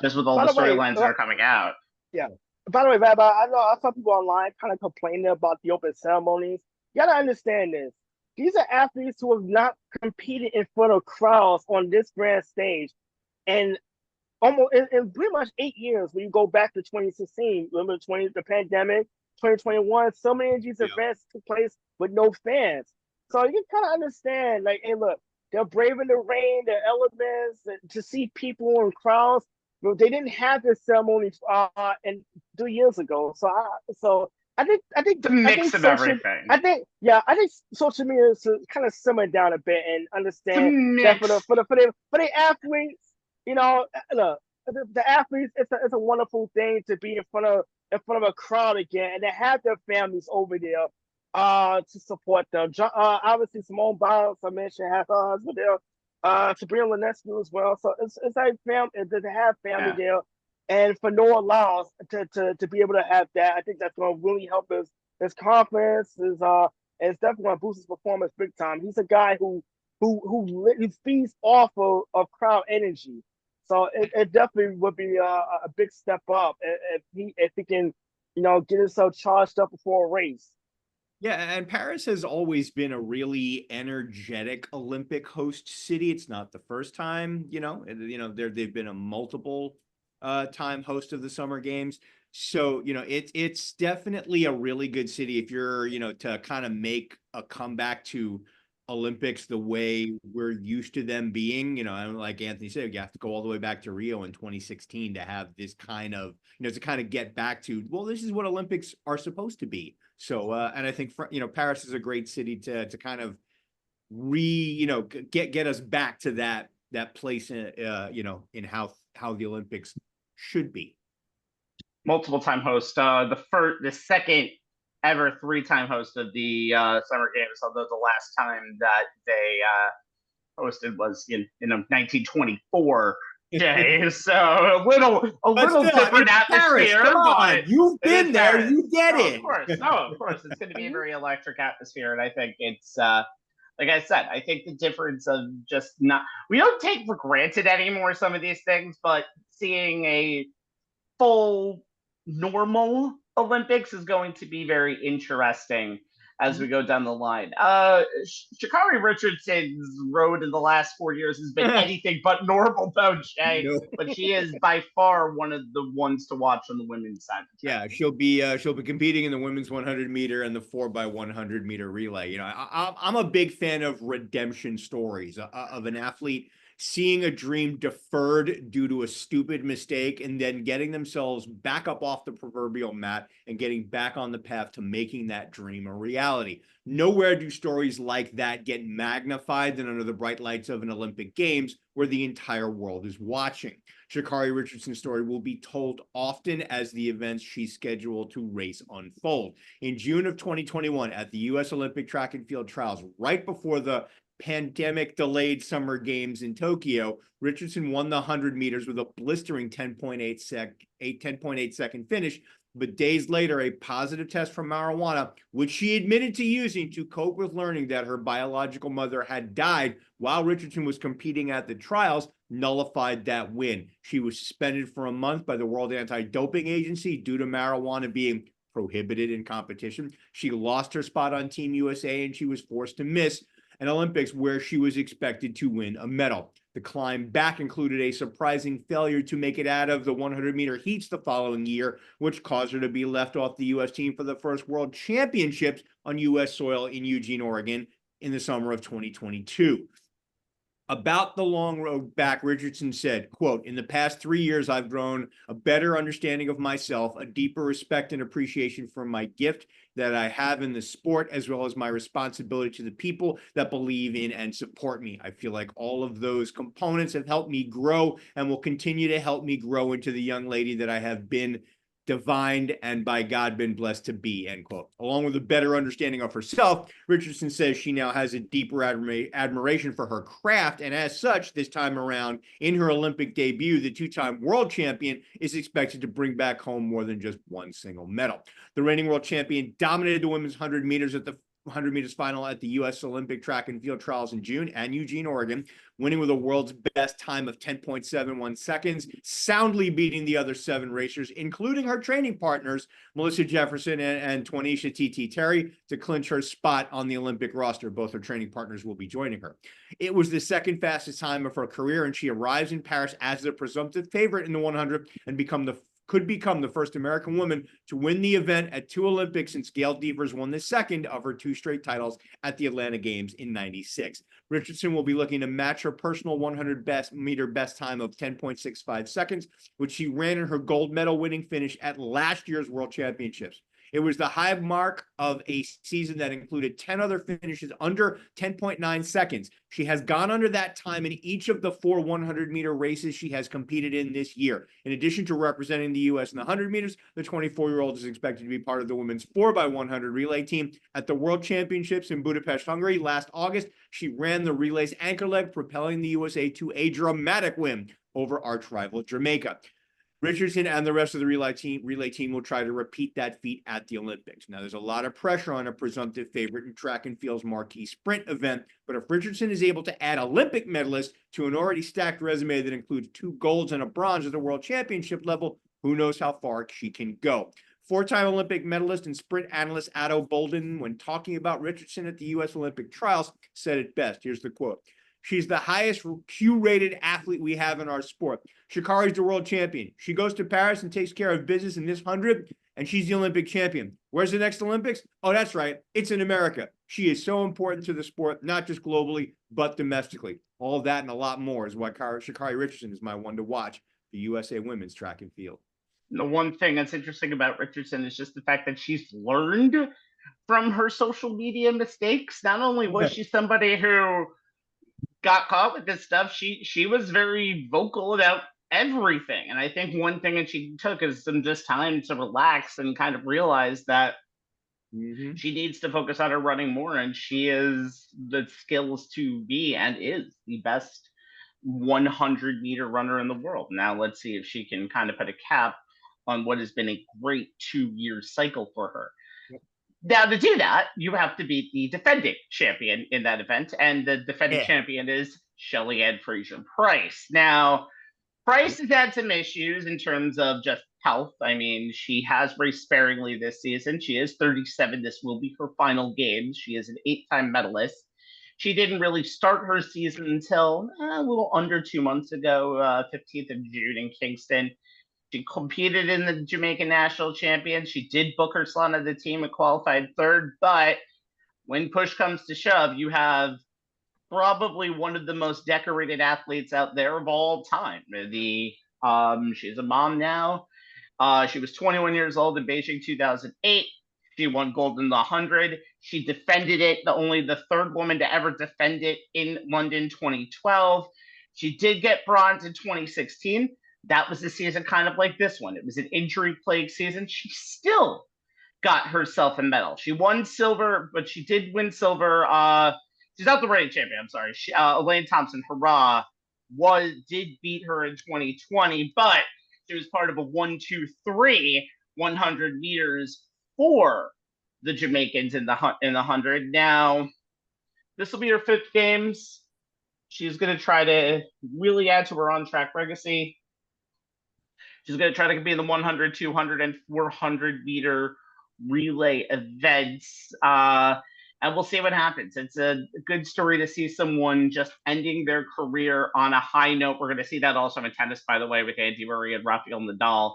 just with all the storylines that are coming out. Yeah. By the way, Rabbi, I know I saw people online kind of complaining about the open ceremonies. You got to understand this. These are athletes who have not competed in front of crowds on this grand stage. And almost in pretty much 8 years, when you go back to 2016, remember the pandemic, 2021, so many of these events took place with no fans. So you can kind of understand, like, hey, look, they're braving the rain, the elements, to see people in crowds. But they didn't have this ceremony in 3 years ago. So I think the mix of everything. I think social media is to kind of simmer down a bit and understand that for the athletes, you know, look, the athletes, it's a wonderful thing to be in front of a crowd again and to have their families over there to support them. Obviously, Simone Biles, I mentioned, has her husband there. Sabrina Ionescu as well. So it's like family to have family there. And for Noah Lyles to be able to have that, I think that's going to really help his confidence. And it's definitely going to boost his performance big time. He's a guy who feeds off of crowd energy. So it definitely would be a big step up if he can, you know, get himself charged up before a race. Yeah, and Paris has always been a really energetic Olympic host city. It's not the first time, they've been a multiple time host of the Summer Games. So, it's definitely a really good city if you're, to kind of make a comeback to Olympics the way we're used to them being, and like Anthony said, you have to go all the way back to Rio in 2016 to have this kind of, to kind of get back to, well, this is what Olympics are supposed to be. So, and I think, Paris is a great city to kind of get us back to that place, in how the Olympics should be. Multiple time host, the second ever 3-time host of the Summer Games, although the last time that they hosted was in 1924. Jay, so a little different atmosphere. Come on, you've been there, you get it. Of course, it's going to be a very electric atmosphere, and I think it's like I said, I think the difference of just we don't take for granted anymore some of these things, but seeing a full normal Olympics is going to be very interesting as we go down the line. Sha'Carri Richardson's road in the last 4 years has been anything but normal, though, Jay. No. But she is by far one of the ones to watch on the women's side. Yeah, she'll be competing in the women's 100 meter and the 4x100 meter relay. I'm a big fan of redemption stories of an athlete seeing a dream deferred due to a stupid mistake and then getting themselves back up off the proverbial mat and getting back on the path to making that dream a reality. Nowhere do stories like that get magnified than under the bright lights of an Olympic Games where the entire world is watching. Sha'Carri Richardson's story will be told often as the events she's scheduled to race unfold. In June of 2021, at the U.S. Olympic Track and Field Trials, right before the pandemic-delayed Summer Games in Tokyo, Richardson won the 100 meters with a blistering 10.8 second finish. But days later, a positive test for marijuana, which she admitted to using to cope with learning that her biological mother had died while Richardson was competing at the trials, nullified that win. She was suspended for a month by the World Anti-Doping Agency due to marijuana being prohibited in competition. She lost her spot on Team USA and she was forced to miss an Olympics where she was expected to win a medal. The climb back included a surprising failure to make it out of the 100-meter heats the following year, which caused her to be left off the U.S. team for the first World Championships on U.S. soil in Eugene, Oregon in the summer of 2022. About the long road back, Richardson said, quote, "In the past 3 years, I've grown a better understanding of myself, a deeper respect and appreciation for my gift that I have in the sport, as well as my responsibility to the people that believe in and support me. I feel like all of those components have helped me grow and will continue to help me grow into the young lady that I have been divined and by God been blessed to be," end quote. Along with a better understanding of herself, Richardson says she now has a deeper admiration for her craft, and as such, this time around, in her Olympic debut, the two-time world champion is expected to bring back home more than just one single medal. The reigning world champion dominated the women's 100 meters at the 100 meters final at the U.S. Olympic Track and Field Trials in June and Eugene, Oregon, winning with a world's best time of 10.71 seconds, soundly beating the other 7 racers, including her training partners, Melissa Jefferson and Twanisha T.T. Terry, to clinch her spot on the Olympic roster. Both her training partners will be joining her. It was the second fastest time of her career, and she arrives in Paris as the presumptive favorite in the 100 and could become the first American woman to win the event at 2 Olympics since Gail Devers won the second of her 2 straight titles at the Atlanta Games in '96. Richardson will be looking to match her personal 100-meter best time of 10.65 seconds, which she ran in her gold medal winning finish at last year's World Championships. It was the high mark of a season that included 10 other finishes under 10.9 seconds. She has gone under that time in each of the 4 100-meter races she has competed in this year. In addition to representing the U.S. in the 100 meters, the 24-year-old is expected to be part of the women's 4x100 relay team at the World Championships in Budapest, Hungary last August. She ran the relay's anchor leg, propelling the USA to a dramatic win over arch rival Jamaica. Richardson and the rest of the relay team will try to repeat that feat at the Olympics. Now, there's a lot of pressure on a presumptive favorite in track and field's marquee sprint event, but if Richardson is able to add Olympic medalists to an already stacked resume that includes 2 golds and a bronze at the World Championship level, who knows how far she can go. 4-time Olympic medalist and sprint analyst Otto Bolden, when talking about Richardson at the U.S. Olympic trials, said it best. Here's the quote. "She's the highest Q-rated athlete we have in our sport. Sha'Carri's the world champion. She goes to Paris and takes care of business in this 100, and she's the Olympic champion. Where's the next Olympics? Oh, that's right. It's in America. She is so important to the sport, not just globally, but domestically. All of that and a lot more is why Sha'Carri Richardson is my one to watch, the USA women's track and field." The one thing that's interesting about Richardson is just the fact that she's learned from her social media mistakes. Not only was she somebody who got caught with this stuff, she was very vocal about everything. And I think one thing that she took is some just time to relax and kind of realize that she needs to focus on her running more, and she is the skills to be and is the best 100-meter runner in the world. Now let's see if she can kind of put a cap on what has been a great 2-year cycle for her. Now, to do that, you have to beat the defending champion in that event, and the defending champion is Shelly-Ann Fraser-Price. Now, Price has had some issues in terms of just health. I mean, she has raced sparingly this season. She is 37. This will be her final games. She is an 8-time medalist. She didn't really start her season until a little under 2 months ago, 15th of June in Kingston. She competed in the Jamaican National Champions. She did book her slot on the team and qualified 3rd. But when push comes to shove, you have probably one of the most decorated athletes out there of all time. She's a mom now. She was 21 years old in Beijing 2008. She won gold in the 100. She defended it, only the third woman to ever defend it in London 2012. She did get bronze in 2016. That was the season kind of like this one. It was an injury-plagued season. She still got herself a medal. She won silver, but she did win silver. She's not the reigning champion. I'm sorry. Elaine Thompson-Herah did beat her in 2020, but she was part of a 1-2-3 100 meters for the Jamaicans in the 100. Now, this will be her 5th games. She's going to try to really add to her on-track legacy. She's going to try to compete in the 100, 200, and 400 meter relay events. And we'll see what happens. It's a good story to see someone just ending their career on a high note. We're going to see that also in tennis, by the way, with Andy Murray and Rafael Nadal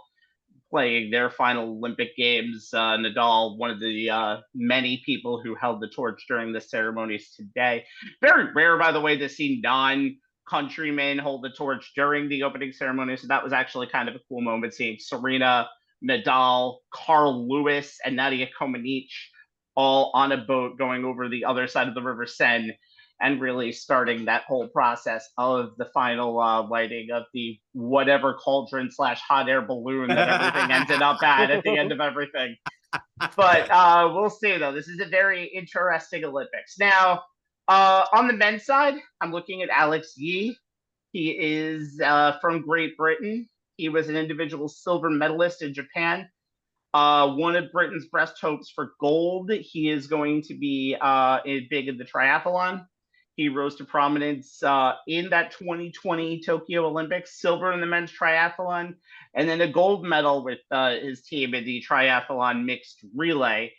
playing their final Olympic Games. Nadal, one of the many people who held the torch during the ceremonies today. Very rare, by the way, to see non-countrymen hold the torch during the opening ceremony. So that was actually kind of a cool moment, seeing Serena, Nadal, Carl Lewis, and Nadia Comaneci all on a boat going over the other side of the River Seine and really starting that whole process of the final lighting of the whatever cauldron / hot air balloon that everything ended up at the end of everything. But we'll see, though. This is a very interesting Olympics. Now, on the men's side, I'm looking at Alex Yee. He is from Great Britain. He was an individual silver medalist in Japan. One of Britain's best hopes for gold. He is going to be big in the triathlon. He rose to prominence in that 2020 Tokyo Olympics, silver in the men's triathlon, and then a gold medal with his team in the triathlon mixed relay.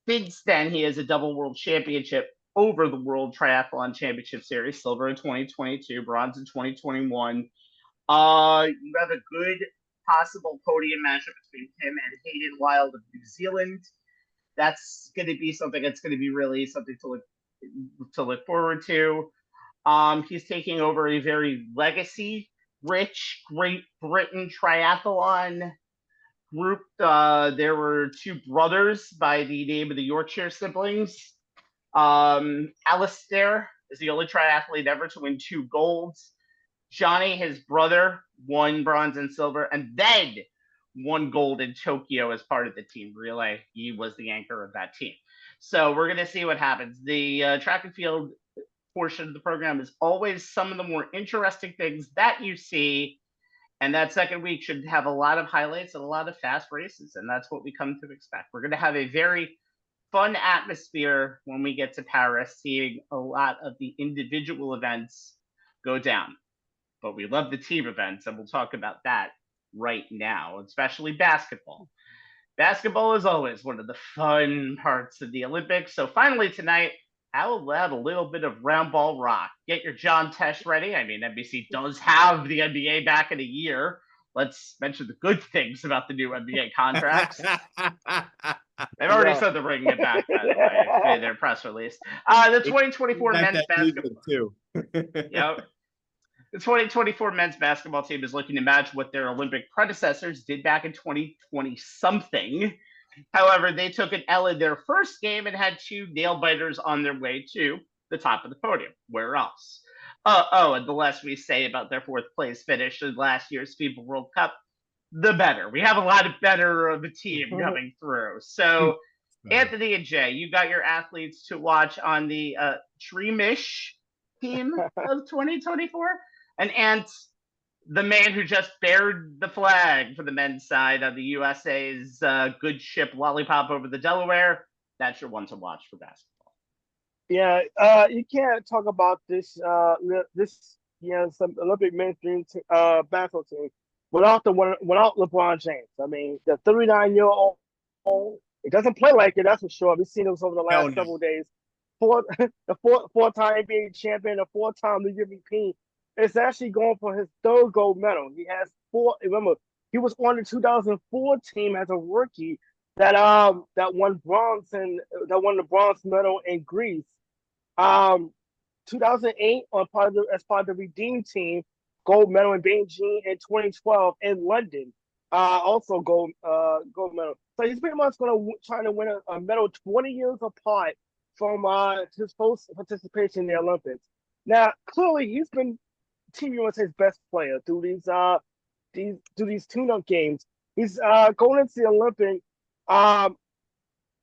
Since then, he has a double world championship over the World Triathlon Championship Series, silver in 2022, bronze in 2021. You have a good possible podium matchup between him and Hayden Wild of New Zealand. That's going to be something that's going to be really something to look forward to. He's taking over a very legacy-rich Great Britain triathlon group. There were 2 brothers by the name of the Yorkshire siblings. Alistair is the only triathlete ever to win 2 golds. Johnny, his brother, won bronze and silver, and then won gold in Tokyo as part of the team relay. He was the anchor of that team. So we're going to see what happens. The track and field portion of the program is always some of the more interesting things that you see. And that second week should have a lot of highlights and a lot of fast races. And that's what we come to expect. We're going to have a very fun atmosphere when we get to Paris, seeing a lot of the individual events go down. But we love the team events, and we'll talk about that right now, especially basketball. Basketball is always one of the fun parts of the Olympics. So finally tonight, I will add a little bit of round ball rock. Get your John Tesh ready. I mean, NBC does have the NBA back in a year. Let's mention the good things about the new NBA contracts. They've already said they're bringing it back, by the way, in their press release. The 2024 men's basketball. Too. Yep. The 2024 men's basketball team is looking to match what their Olympic predecessors did back in 2020-something. However, they took an L in their first game and had 2 nail-biters on their way to the top of the podium. Where else? And the less we say about their 4th-place finish in last year's FIBA World Cup, the better. We have a lot of better of a team coming through. So, Anthony and Jay, you got your athletes to watch on the Dreamish team of 2024. And Ant, the man who just bared the flag for the men's side of the USA's good ship Lollipop over the Delaware, that's your one to watch for basketball. Yeah, you can't talk about this some Olympic men's basketball team without LeBron James. I mean, the 39-year-old, it doesn't play like it, that's for sure. We've seen this over the last several days. The four-time NBA champion, a 4-time league MVP. Is actually going for his 3rd gold medal. He has 4. Remember, he was on the 2004 team as a rookie that won the bronze medal in Greece. 2008 as part of the Redeem team, gold medal in Beijing in 2012 in London. Also gold medal. So he's pretty much trying to win a medal 20 years apart from his first participation in the Olympics. Now, clearly, he's been Team USA's best player through these tune-up games. He's going into the Olympic,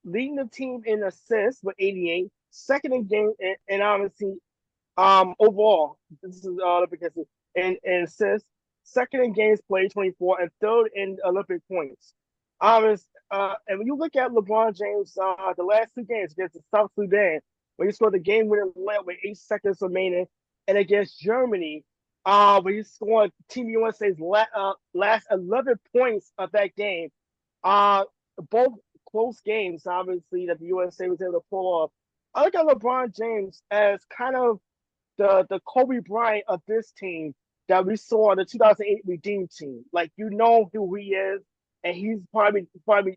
leading the team in assists with 88, second in game, and obviously, overall, this is Olympic history, in assists, second in games played 24, and third in Olympic points. And when you look at LeBron James, the last two games against the South Sudan, where he scored the game-winning layup with 8 seconds remaining, and against Germany, where he scored Team USA's last 11 points of that game. Both close games, obviously, that the USA was able to pull off. I look at LeBron James as kind of the Kobe Bryant of this team that we saw on the 2008 Redeem team. Like, you know who he is, and he's probably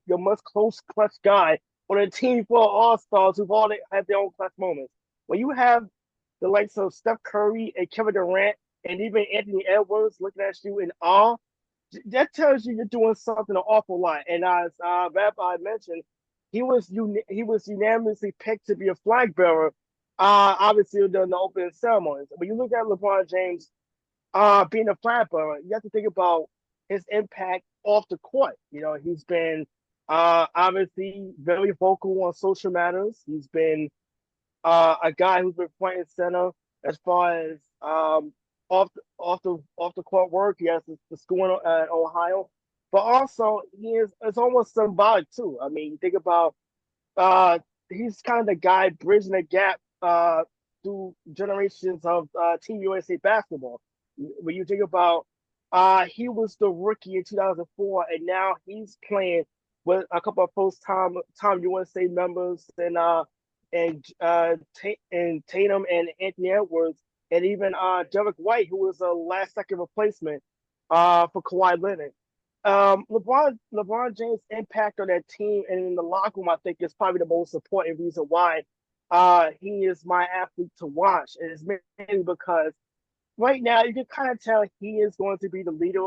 the most close clutch guy on a team full of all-stars who've all had their own clutch moments. When you have the likes of Steph Curry and Kevin Durant and even Anthony Edwards looking at you in awe, that tells you you're doing something an awful lot. And as Rabbi mentioned, he was unanimously picked to be a flag bearer, obviously during the opening ceremonies. When you look at LeBron James being a flag bearer, you have to think about his impact off the court. You know, he's been obviously very vocal on social matters. He's been a guy who's been front and center as far as off the court work. He has the school at Ohio, but also it's almost symbolic too. I mean, think about he's kind of the guy bridging the gap through generations of Team USA basketball. When you think about he was the rookie in 2004, and now he's playing with a couple of first-time USA members and Tatum and Anthony Edwards, and even Derek White, who was a last-second replacement for Kawhi Leonard. LeBron James' impact on that team and in the locker room, I think, is probably the most important reason why he is my athlete to watch. And it's mainly because right now you can kind of tell he is going to be the leader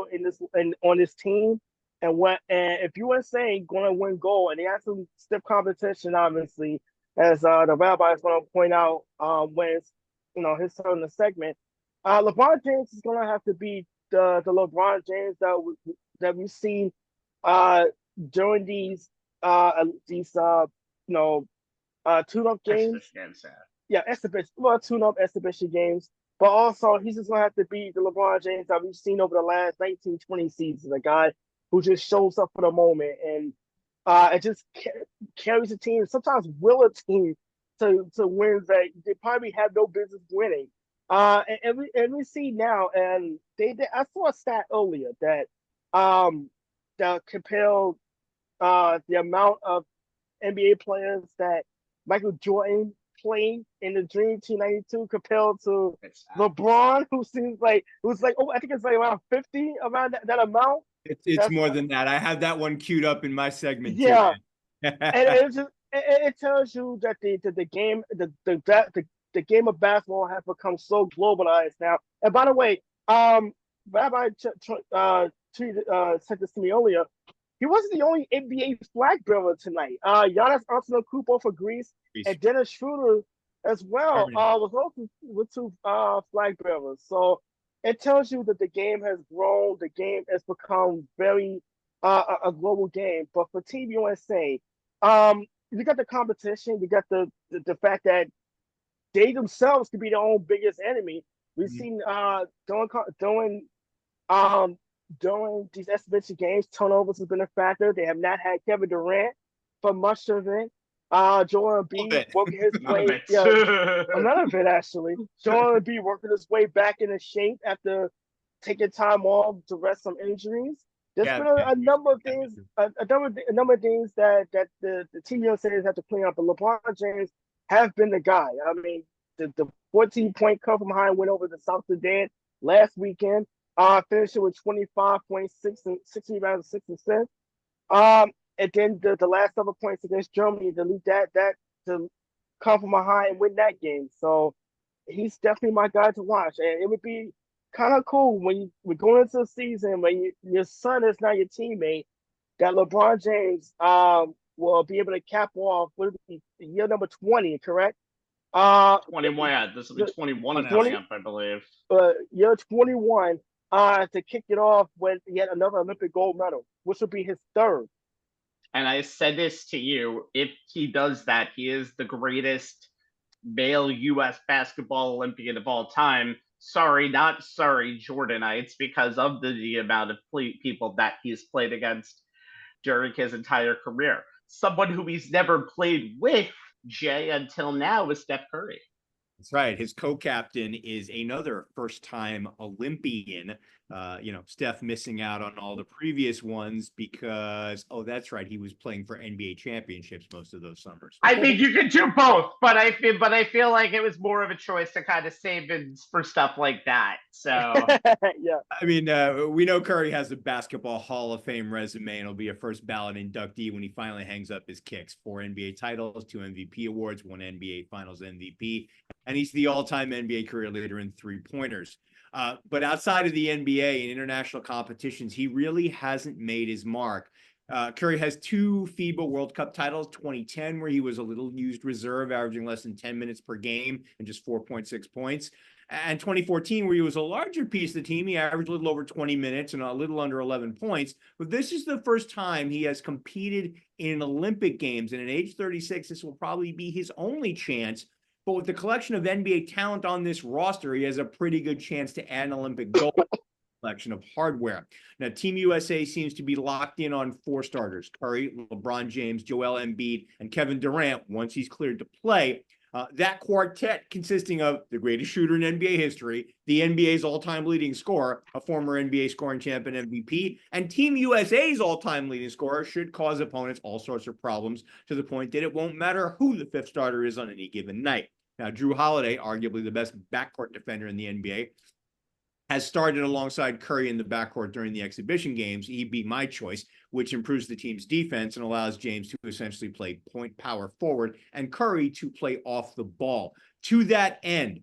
on this team. And if USA going to win gold, and they have some stiff competition, obviously, as the rabbi is going to point out when it's his turn in the segment, LeBron James is going to have to be the LeBron James that we've seen during these tune-up games. Tune-up exhibition games. But also, he's just going to have to be the LeBron James that we've seen over the last 19, 20 seasons, a guy who just shows up for the moment and it just carries a team, sometimes will a team to wins that they probably have no business winning. And we see now, and I saw a stat earlier that compared the amount of NBA players that Michael Jordan played in the Dream Team 92 compared to LeBron, who was like, I think it's like around 50 around that amount. It's more than that. I have that one queued up in my segment. Yeah, too, and it tells you that the game of basketball has become so globalized now. And by the way, Rabbi said this to me earlier. He wasn't the only NBA flag bearer tonight. Giannis Antetokounmpo for Greece and Dennis Schroeder as well was also with two flag bearers. So it tells you that the game has grown. The game has become very a global game. But for Team USA, you got the competition. You got the fact that they themselves could be their own biggest enemy. We've seen during these exhibition games, turnovers has been a factor. They have not had Kevin Durant for much of it. Joel Embiid working his way. None of it actually. Joel Embiid working his way back into shape after taking time off to rest some injuries. There's been a number of things, a number of things that the Team USA has had to clean up. But LeBron James has been the guy. I mean, the 14-point come from behind win over the South Sudan last weekend. Finishing with 25.6 and 6 rebounds and 6 assists. And then the last 7 points against Germany to lead that to come from behind and win that game. So he's definitely my guy to watch. And it would be kind of cool when we're going into the season when your son is not your teammate, that LeBron James will be able to cap off what would be year number 20, correct? 21. Yeah, this will be 21 20, coming up, I believe. year 21 to kick it off with yet another Olympic gold medal, which would be his third. And I said this to you, if he does that, he is the greatest male U.S. basketball Olympian of all time. Sorry, not sorry, Jordanites, because of the amount of people that he's played against during his entire career. Someone who he's never played with, Jay, until now is Steph Curry. That's right. His co-captain is another first-time Olympian. Steph missing out on all the previous ones because, that's right, he was playing for NBA championships most of those summers. I think you could do both, but I feel like it was more of a choice to kind of save it for stuff like that. So yeah. I mean, we know Curry has a basketball Hall of Fame resume, and he'll be a first ballot inductee when he finally hangs up his kicks. 4 NBA titles, 2 MVP awards, 1 NBA Finals MVP, and he's the all-time NBA career leader in three-pointers. But outside of the NBA and international competitions, he really hasn't made his mark. Curry has 2 FIBA World Cup titles, 2010, where he was a little used reserve, averaging less than 10 minutes per game and just 4.6 points. And 2014, where he was a larger piece of the team, he averaged a little over 20 minutes and a little under 11 points. But this is the first time he has competed in Olympic Games. And at age 36, this will probably be his only chance. But with the collection of NBA talent on this roster, he has a pretty good chance to add an Olympic gold collection of hardware. Now, Team USA seems to be locked in on 4 starters: Curry, LeBron James, Joel Embiid, and Kevin Durant once he's cleared to play. That quartet consisting of the greatest shooter in NBA history, the NBA's all-time leading scorer, a former NBA scoring champ and MVP, and Team USA's all-time leading scorer should cause opponents all sorts of problems to the point that it won't matter who the 5th starter is on any given night. Now, Drew Holiday, arguably the best backcourt defender in the NBA, has started alongside Curry in the backcourt during the exhibition games. He'd be my choice, which improves the team's defense and allows James to essentially play point power forward and Curry to play off the ball. To that end,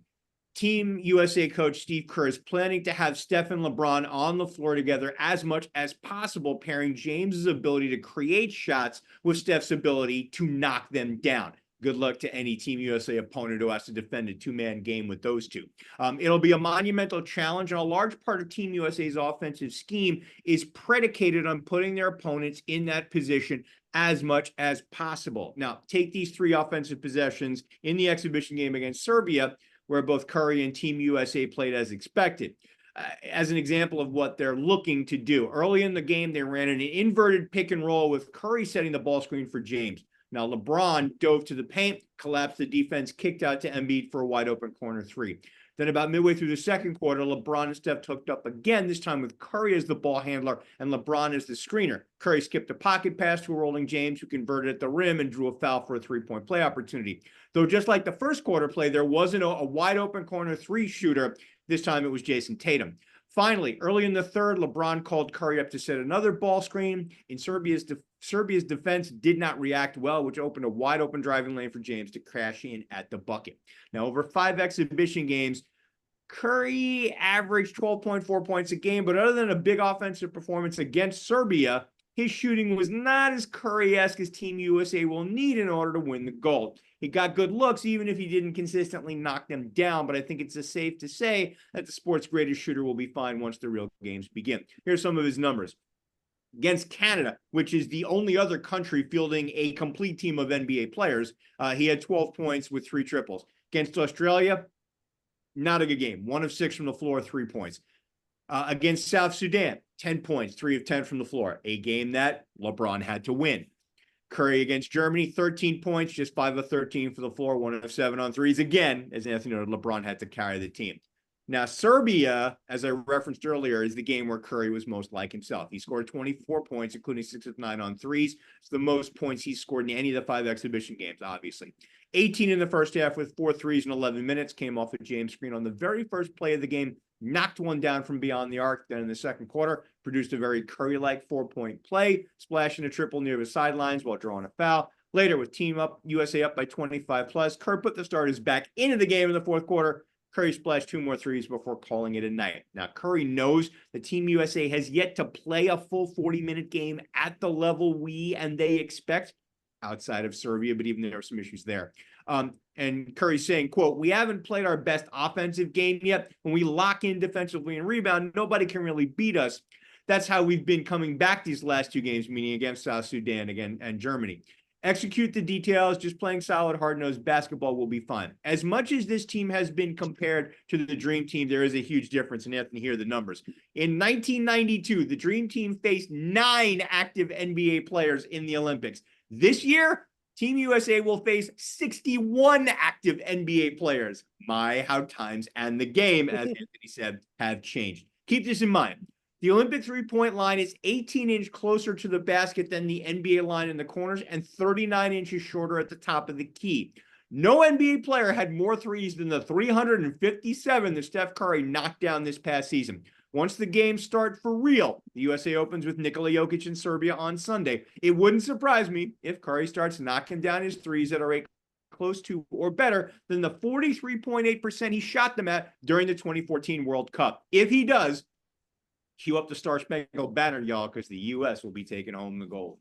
Team USA coach Steve Kerr is planning to have Steph and LeBron on the floor together as much as possible, pairing James's ability to create shots with Steph's ability to knock them down. Good luck to any Team USA opponent who has to defend a 2-man game with those two. It'll be a monumental challenge, and a large part of Team USA's offensive scheme is predicated on putting their opponents in that position as much as possible. Now, take these 3 offensive possessions in the exhibition game against Serbia, where both Curry and Team USA played as expected. As an example of what they're looking to do. Early in the game, they ran an inverted pick and roll with Curry setting the ball screen for James. Now, LeBron dove to the paint, collapsed the defense, kicked out to Embiid for a wide open corner 3. Then about midway through the second quarter, LeBron and Steph hooked up again, this time with Curry as the ball handler and LeBron as the screener. Curry skipped a pocket pass to a rolling James, who converted at the rim and drew a foul for a 3-point play opportunity. Though just like the first quarter play, there wasn't a wide open corner 3 shooter. This time it was Jason Tatum. Finally, early in the third, LeBron called Curry up to set another ball screen. In Serbia's defense did not react well, which opened a wide open driving lane for James to crash in at the bucket. Now, over 5 exhibition games, Curry averaged 12.4 points a game, but other than a big offensive performance against Serbia, his shooting was not as Curry-esque as Team USA will need in order to win the gold. He got good looks, even if he didn't consistently knock them down, but I think it's safe to say that the sport's greatest shooter will be fine once the real games begin. Here's some of his numbers. Against Canada, which is the only other country fielding a complete team of NBA players, he had 12 points with 3 triples. Against Australia, not a good game. 1 of 6 from the floor, 3 points. Against South Sudan, 10 points, 3 of 10 from the floor. A game that LeBron had to win. Curry against Germany, 13 points, just 5 of 13 for the floor, 1 of 7 on threes. Again, as Anthony noted, LeBron had to carry the team. Now, Serbia, as I referenced earlier, is the game where Curry was most like himself. He scored 24 points, including 6 of 9 on threes. It's the most points he's scored in any of the 5 exhibition games, obviously. 18 in the first half with 4 threes in 11 minutes, came off a James screen on the very first play of the game, knocked one down from beyond the arc. Then in the second quarter, produced a very Curry-like 4-point play, splashing a triple near the sidelines while drawing a foul. Later, with Team USA up by 25 plus, Kerr put the starters back into the game in the fourth quarter, Curry splashed 2 more threes before calling it a night. Now, Curry knows the Team USA has yet to play a full 40-minute game at the level we and they expect outside of Serbia, but even there are some issues there. And Curry's saying, quote, "We haven't played our best offensive game yet. When we lock in defensively and rebound, nobody can really beat us. That's how we've been coming back these last 2 games, meaning against South Sudan again and Germany. Execute the details, just playing solid, hard-nosed basketball will be fine." As much as this team has been compared to the Dream Team, there is a huge difference, and Anthony, here are the numbers. In 1992, the Dream Team faced 9 active NBA players in the Olympics. This year, Team USA will face 61 active NBA players. My, how times and the game, as Anthony said, have changed. Keep this in mind. The Olympic three-point line is 18 inches closer to the basket than the NBA line in the corners and 39 inches shorter at the top of the key. No NBA player had more threes than the 357 that Steph Curry knocked down this past season. Once the games start for real, the USA opens with Nikola Jokic in Serbia on Sunday. It wouldn't surprise me if Curry starts knocking down his threes at a rate close to or better than the 43.8% he shot them at during the 2014 World Cup. If he does, cue up the Star Spangled Banner, y'all, because the U.S. will be taking home the gold.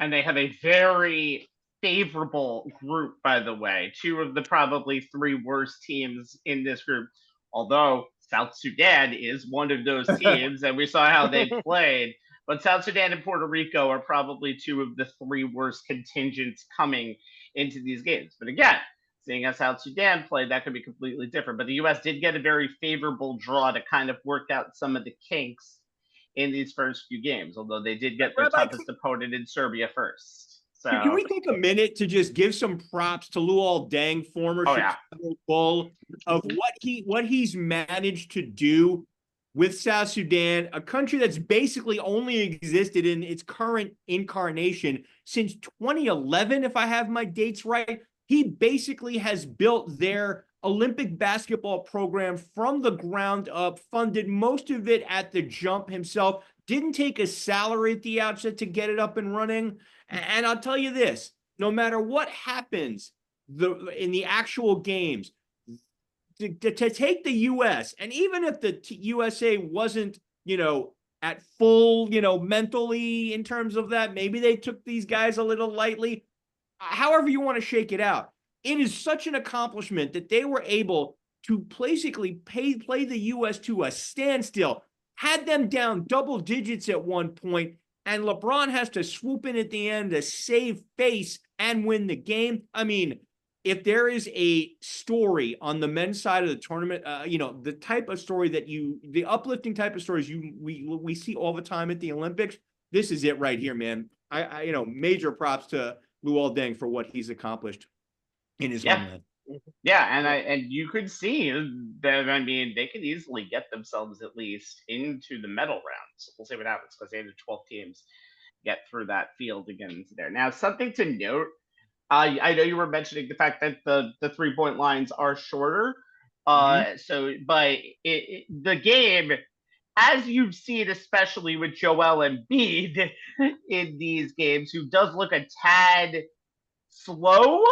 And they have a very favorable group, by the way. 2 of the probably 3 worst teams in this group, although South Sudan is one of those teams, and we saw how they played. But South Sudan and Puerto Rico are probably 2 of the 3 worst contingents coming into these games. But again, seeing as South Sudan played, that could be completely different. But the U.S. did get a very favorable draw to kind of work out some of the kinks in these first few games, although they did get their toughest opponent in Serbia first. So, can we take a minute to just give some props to Luol Deng, former Chicago Bull, of what he's managed to do with South Sudan, a country that's basically only existed in its current incarnation since 2011, if I have my dates right. He basically has built their Olympic basketball program from the ground up, funded most of it at the jump himself, didn't take a salary at the outset to get it up and running. And I'll tell you this, no matter what happens in the actual games, to take the U.S., and even if the USA wasn't, at full, mentally in terms of that, maybe they took these guys a little lightly, however you want to shake it out, it is such an accomplishment that they were able to basically play the U.S. to a standstill, had them down double digits at one point, and LeBron has to swoop in at the end to save face and win the game. I mean, if there is a story on the men's side of the tournament, the type of story the uplifting type of stories we see all the time at the Olympics, this is it right here, man. I major props to Luol Deng for what he's accomplished in his homeland. Yeah, and you could see that, I mean, they could easily get themselves at least into the medal rounds. We'll see what happens, because 8 of 12 teams get through that field again into there. Now, something to note, I know you were mentioning the fact that the 3-point lines are shorter. But the game, as you've seen, especially with Joel Embiid in these games, who does look a tad slow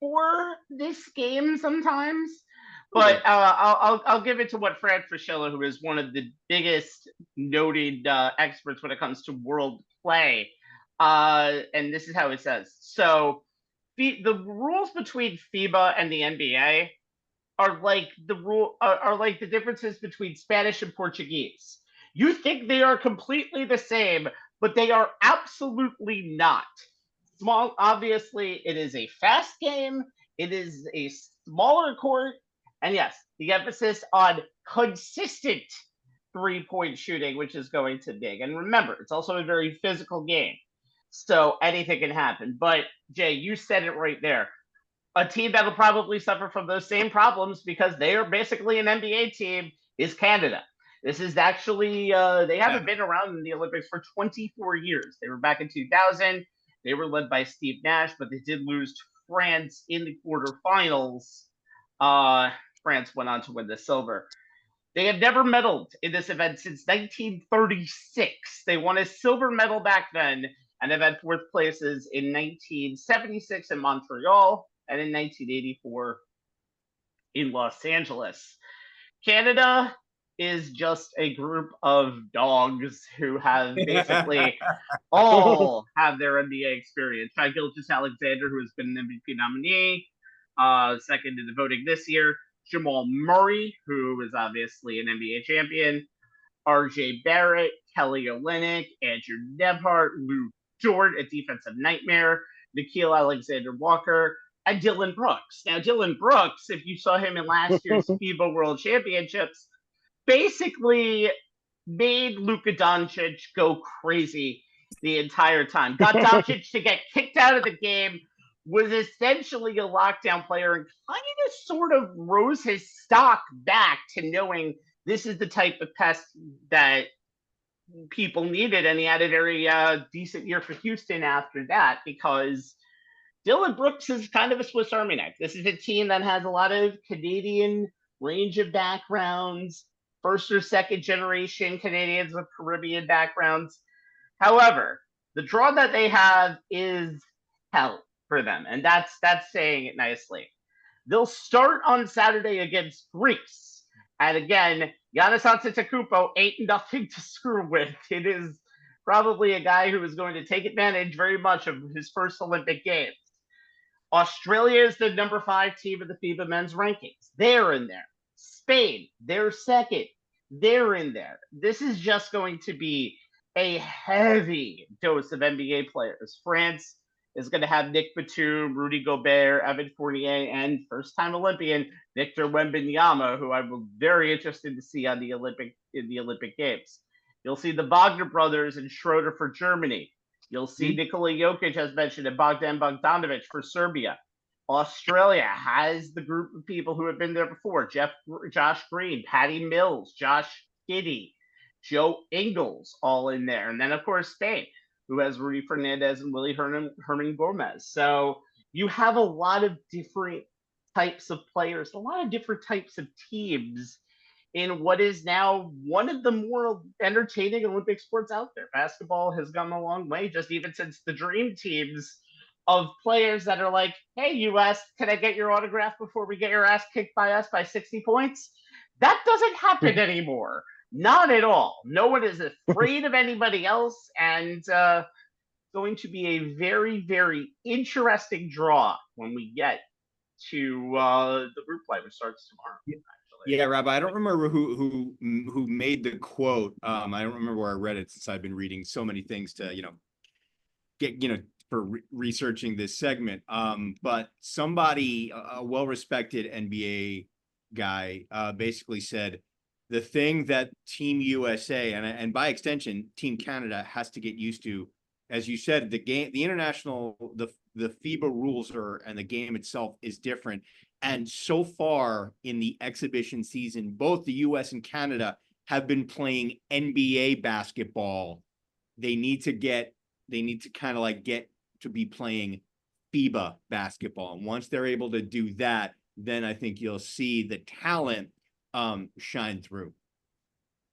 for this game sometimes, but I'll give it to what Fran Fraschilla, who is one of the biggest noted experts when it comes to world play, and this is how it says. So the rules between FIBA and the NBA are like the differences between Spanish and Portuguese. You think they are completely the same, but they are absolutely not. Obviously, it is a fast game. It is a smaller court. And yes, the emphasis on consistent 3-point shooting, which is going to big. And remember, it's also a very physical game. So anything can happen. But Jay, you said it right there. A team that'll probably suffer from those same problems, because they are basically an NBA team, is Canada. This is actually, they haven't been around in the Olympics for 24 years. They were back in 2000. They were led by Steve Nash, but they did lose to France in the quarterfinals. France went on to win the silver. They have never medaled in this event since 1936. They won a silver medal back then, and have had 4th places in 1976 in Montreal and in 1984 in Los Angeles. Canada is just a group of dogs who have basically all have their NBA experience. Shai Gilgeous-Alexander, who has been an MVP nominee, second in the voting this year. Jamal Murray, who is obviously an NBA champion. RJ Barrett, Kelly Olynyk, Andrew Nembhard, Lou Dort, a defensive nightmare, Nikhil Alexander-Walker, and Dylan Brooks. Now, Dylan Brooks, if you saw him in last year's FIBA World Championships, basically made Luka Doncic go crazy the entire time. Got Doncic to get kicked out of the game, was essentially a lockdown player, and kind of sort of rose his stock back to knowing this is the type of pest that people needed. And he had a very decent year for Houston after that, because Dylan Brooks is kind of a Swiss Army knife. This is a team that has a lot of Canadian range of backgrounds, first or second generation Canadians with Caribbean backgrounds. However, the draw that they have is hell for them, and that's saying it nicely. They'll start on Saturday against Greece. And again, Giannis Antetokounmpo ain't nothing to screw with. It is probably a guy who is going to take advantage very much of his first Olympic Games. Australia is the number 5 team of the FIBA men's rankings. They're in there. Spain, they're second. They're in there. This is just going to be a heavy dose of NBA players. France is going to have Nick Batum, Rudy Gobert, Evan Fournier, and first-time Olympian Victor Wembanyama, who I'm very interested to see in the Olympic Games. You'll see the Wagner brothers and Schroeder for Germany. You'll see Nikola Jokic, as mentioned, and Bogdan Bogdanovic for Serbia. Australia has the group of people who have been there before: Josh Green, Patty Mills, Josh Giddey, Joe Ingles, all in there. And then, of course, Spain, who has Rudy Fernandez and Willie Herman Gomez. So you have a lot of different types of players, a lot of different types of teams in what is now one of the more entertaining Olympic sports out there. Basketball has gone a long way, just even since the dream teams of players that are like, hey, US, can I get your autograph before we get your ass kicked by us by 60 points? That doesn't happen anymore. Not at all. No one is afraid of anybody else, and going to be a very, very interesting draw when we get to the group play, which starts tomorrow. Yeah, Rabbi, I don't remember who made the quote. I don't remember where I read it, since I've been reading so many things to get for researching this segment. But somebody, a well-respected NBA guy, basically said the thing that Team USA and by extension Team Canada has to get used to, as you said, the FIBA rules and the game itself is different. And so far in the exhibition season, both the US and Canada have been playing NBA basketball. They need to kind of like get to be playing FIBA basketball. And once they're able to do that, then I think you'll see the talent shine through.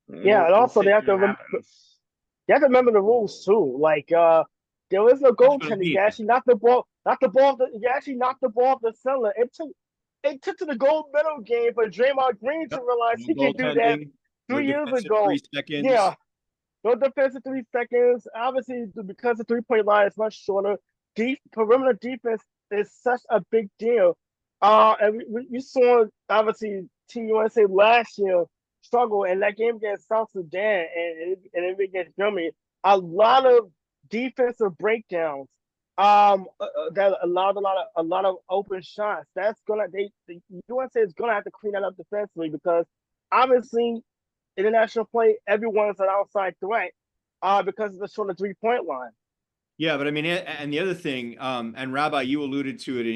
Yeah, and also they have to remember the rules too. Like there was no goaltending. You actually knocked the ball off the center. It took to the gold medal game for Draymond Green to realize he can do that 3 years ago. 3 seconds. Yeah. No defense in 3 seconds. Obviously, because the 3-point line is much shorter. Perimeter defense is such a big deal. And we saw, obviously, Team USA last year struggle in that game against South Sudan and against Germany. A lot of defensive breakdowns that allowed a lot of open shots. That's the USA is gonna have to clean that up defensively, because obviously international play, everyone's an outside threat because of the shorter 3-point line. Yeah, but I mean, and the other thing, and Rabbi, you alluded to it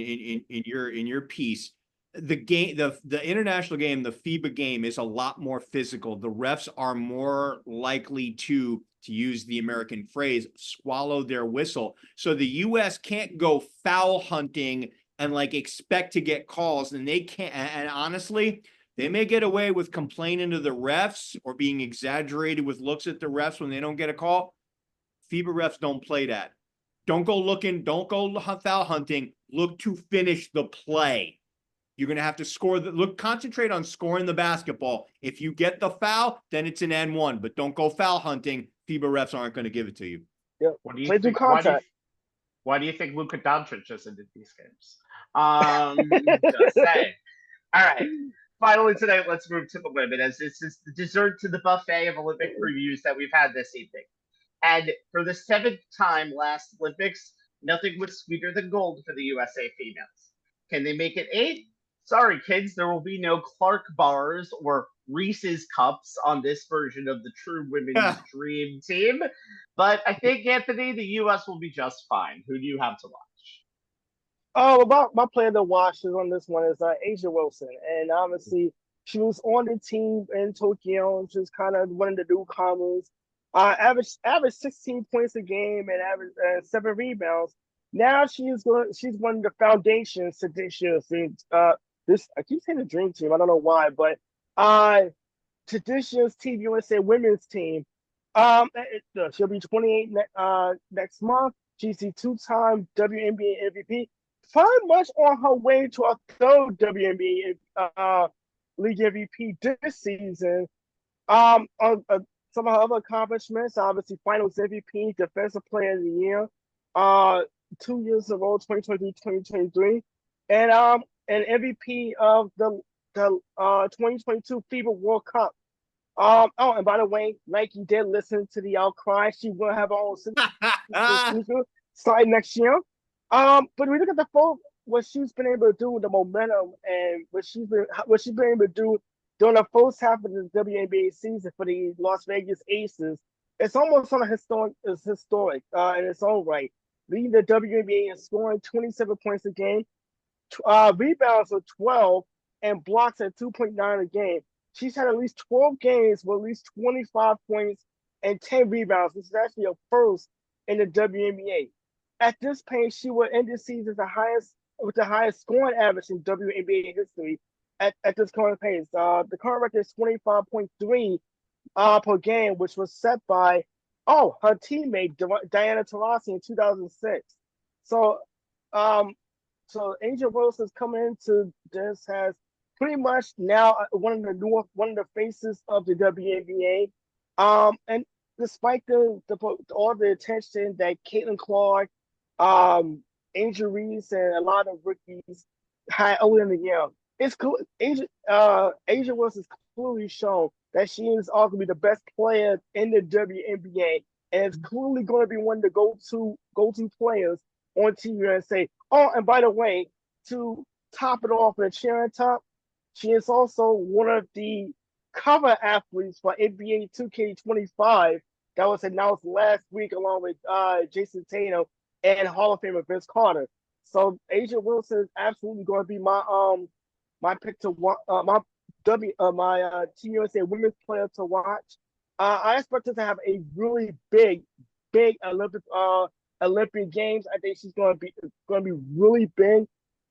in your piece. The game, the international game, the FIBA game is a lot more physical. The refs are more likely to use the American phrase, swallow their whistle. So the US can't go foul hunting and like expect to get calls, and they can't. And honestly, they may get away with complaining to the refs or being exaggerated with looks at the refs when they don't get a call. FIBA refs don't play that. Don't go foul hunting. Look to finish the play. You're going to have to score concentrate on scoring the basketball. If you get the foul, then it's an N1, but don't go foul hunting. FIBA refs aren't going to give it to you. Yeah. What do you Play through think? contact. Why do you think Luka Doncic isn't in these games? Just saying. All right. Finally today, let's move to the women, as this is the dessert to the buffet of Olympic previews that we've had this evening. And for the 7th time last Olympics, nothing was sweeter than gold for the USA females. Can they make it 8? Sorry, kids, there will be no Clark bars or Reese's cups on this version of the true women's dream team. But I think, Anthony, the US will be just fine. Who do you have to watch? Oh, my player to watch is on this one is Asia Wilson, and obviously she was on the team in Tokyo. She's kind of one of the newcomers. Average 16 points a game and average 7 rebounds. Now she's one of the foundations to this year's this. I keep saying the dream team. I don't know why, but to this year's Team USA women's team. She'll be 28 next month. She's the 2-time WNBA MVP. Pretty much on her way to a 3rd WNBA league MVP this season. Some of her other accomplishments, obviously Finals MVP, Defensive Player of the Year, 2 years ago, 2020, 2023, and MVP of the 2022 FIBA World Cup. And by the way, Nike did listen to the outcry. She will have her own sneaker starting next year. But we look at what she's been able to do with the momentum and what she's been able to do during the first half of the WNBA season for the Las Vegas Aces. It's almost on a historic in its own right. Leading the WNBA in scoring 27 points a game, rebounds of 12, and blocks at 2.9 a game. She's had at least 12 games with at least 25 points and 10 rebounds. This is actually a first in the WNBA. At this pace, she will end the season with the highest scoring average in WNBA history at this current pace. The current record is 25.3 per game, which was set by her teammate Diana Taurasi in 2006. So Angel Wilson's coming into this has pretty much now one of the faces of the WNBA. And despite all the attention that Caitlin Clark, injuries, and a lot of rookies had early in the year, it's cool. Asia Wilson's clearly shown that she is arguably the best player in the WNBA, and it's clearly going to be one of the go-to players on Team USA. Oh, and by the way, to top it off in the cherry on top, she is also one of the cover athletes for NBA 2K25 that was announced last week, along with Jason Tatum and Hall of Famer Vince Carter. So Asia Wilson is absolutely going to be my pick to watch, my Team USA women's player to watch. I expect her to have a really big Olympic Games. I think she's going to be really big,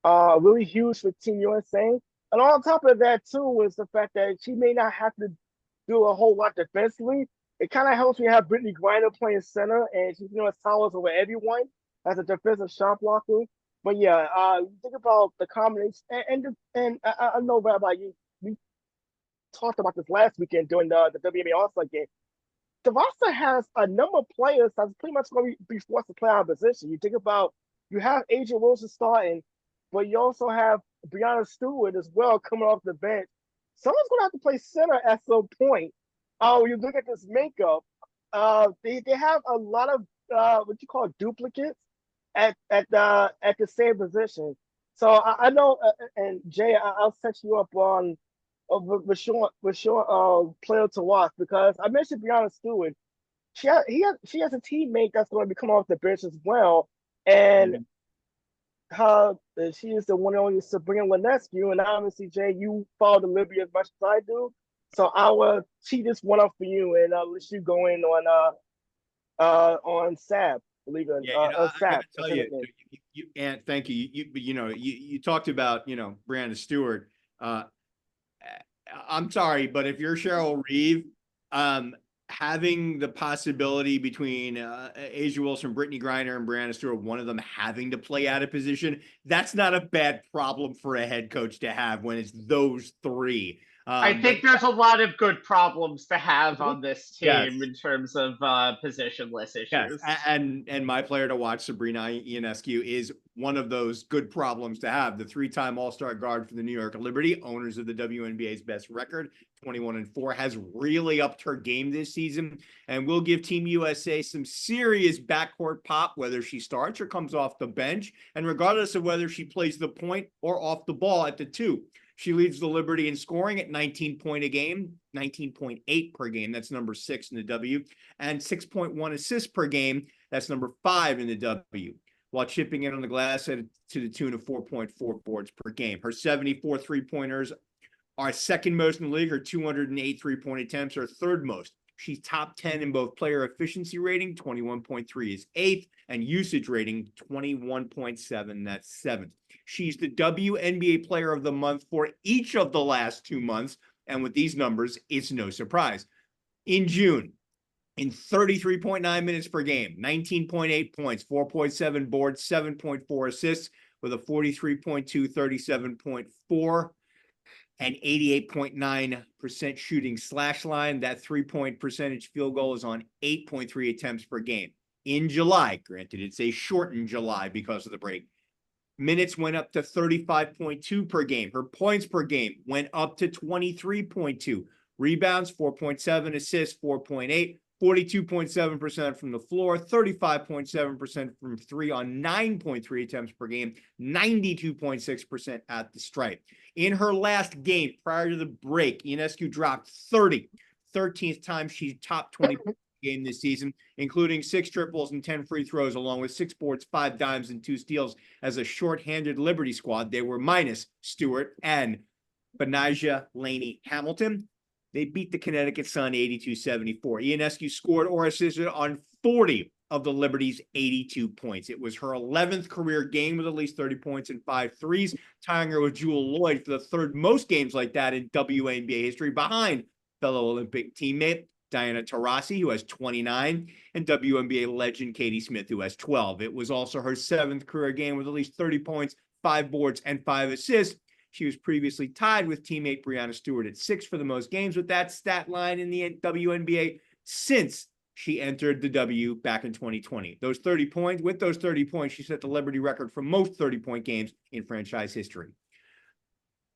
really huge for Team USA. And on top of that too is the fact that she may not have to do a whole lot defensively. It kind of helps me have Brittany Griner playing center, and she's towers over everyone as a defensive shot blocker. But yeah, think about the combination, and I know about you. We talked about this last weekend during the WNBA All-Star game. The roster has a number of players that's pretty much going to be forced to play out of position. You think about, you have Asia Wilson starting, but you also have Breanna Stewart as well coming off the bench. Someone's going to have to play center at some point. When you look at this makeup, they have a lot of what you call duplicates at the same position. So I know, and Jay, I'll set you up on with your player to watch, because I mentioned Breanna Stewart. She has a teammate that's going to be coming off the bench as well, and she is the one and only Sabrina Ionescu, and obviously, Jay, you follow the Libya as much as I do, so I will tee this one up for you, and I'll let you go in on Sab. Believe it, Sab. Tell you, and thank you. You talked about Breanna Stewart. I'm sorry, but if you're Cheryl Reeve, having the possibility between Asia Wilson, Brittany Griner, and Brianna Stewart, one of them having to play out of position, that's not a bad problem for a head coach to have when it's those three. I think there's a lot of good problems to have on this Yes. team in terms of positionless Yes, issues. and my player to watch, Sabrina Ionescu, is one of those good problems to have. The three-time All-Star guard for the New York Liberty, owners of the WNBA's best record, 21-4, has really upped her game this season, and will give Team USA some serious backcourt pop, whether she starts or comes off the bench, and regardless of whether she plays the point or off the ball at the two. She leads the Liberty in scoring at 19 points a game, 19.8 per game. That's number 6 in the W, and 6.1 assists per game. That's number 5 in the W, while chipping in on the glass to the tune of 4.4 boards per game. Her 74 three-pointers are second most in the league. Her 208 three-point attempts are third most. She's top 10 in both player efficiency rating, 21.3 is 8th, and usage rating, 21.7, that's 7th. She's the WNBA Player of the Month for each of the last 2 months, and with these numbers, it's no surprise. In June, in 33.9 minutes per game, 19.8 points, 4.7 boards, 7.4 assists, with a 43.2, 37.4, and 88.9% shooting slash line. That 3-point percentage field goal is on 8.3 attempts per game. In July, granted, it's a shortened July because of the break, minutes went up to 35.2 per game. Her points per game went up to 23.2. Rebounds, 4.7. Assists, 4.8. 42.7% from the floor, 35.7% from three on 9.3 attempts per game, 92.6% at the stripe. In her last game prior to the break, Ionescu dropped 30. 13th time she's top 20 game this season, including 6 triples and 10 free throws, along with 6 boards, 5 dimes, and 2 steals as a shorthanded Liberty squad. They were minus Stewart and Benijah Laney Hamilton. They beat the Connecticut Sun 82-74. Ionescu scored or assisted on 40 of the Liberty's 82 points. It was her 11th career game with at least 30 points and 5 threes, tying her with Jewel Lloyd for the third most games like that in WNBA history, behind fellow Olympic teammate Diana Taurasi, who has 29, and WNBA legend Katie Smith, who has 12. It was also her 7th career game with at least 30 points, 5 boards, and 5 assists. She was previously tied with teammate Brianna Stewart at 6 for the most games with that stat line in the WNBA since she entered the W back in 2020. With those 30 points, she set the Liberty record for most 30-point games in franchise history.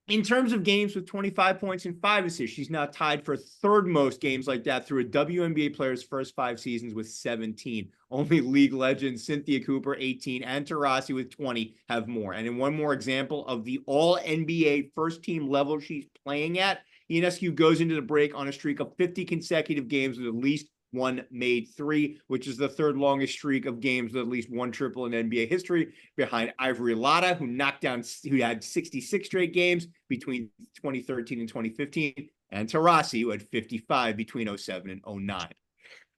In terms of games with 25 points and 5 assists, she's now tied for third most games like that through a WNBA player's first 5 seasons with 17. Only league legends Cynthia Cooper, 18, and Taurasi with 20 have more. And in one more example of the all-NBA first-team level she's playing at, Ionescu goes into the break on a streak of 50 consecutive games with at least 1 made 3, which is the third longest streak of games with at least 1 triple in NBA history, behind Ivory Latta, who had 66 straight games between 2013 and 2015, and Taurasi, who had 55 between 2007 and 2009.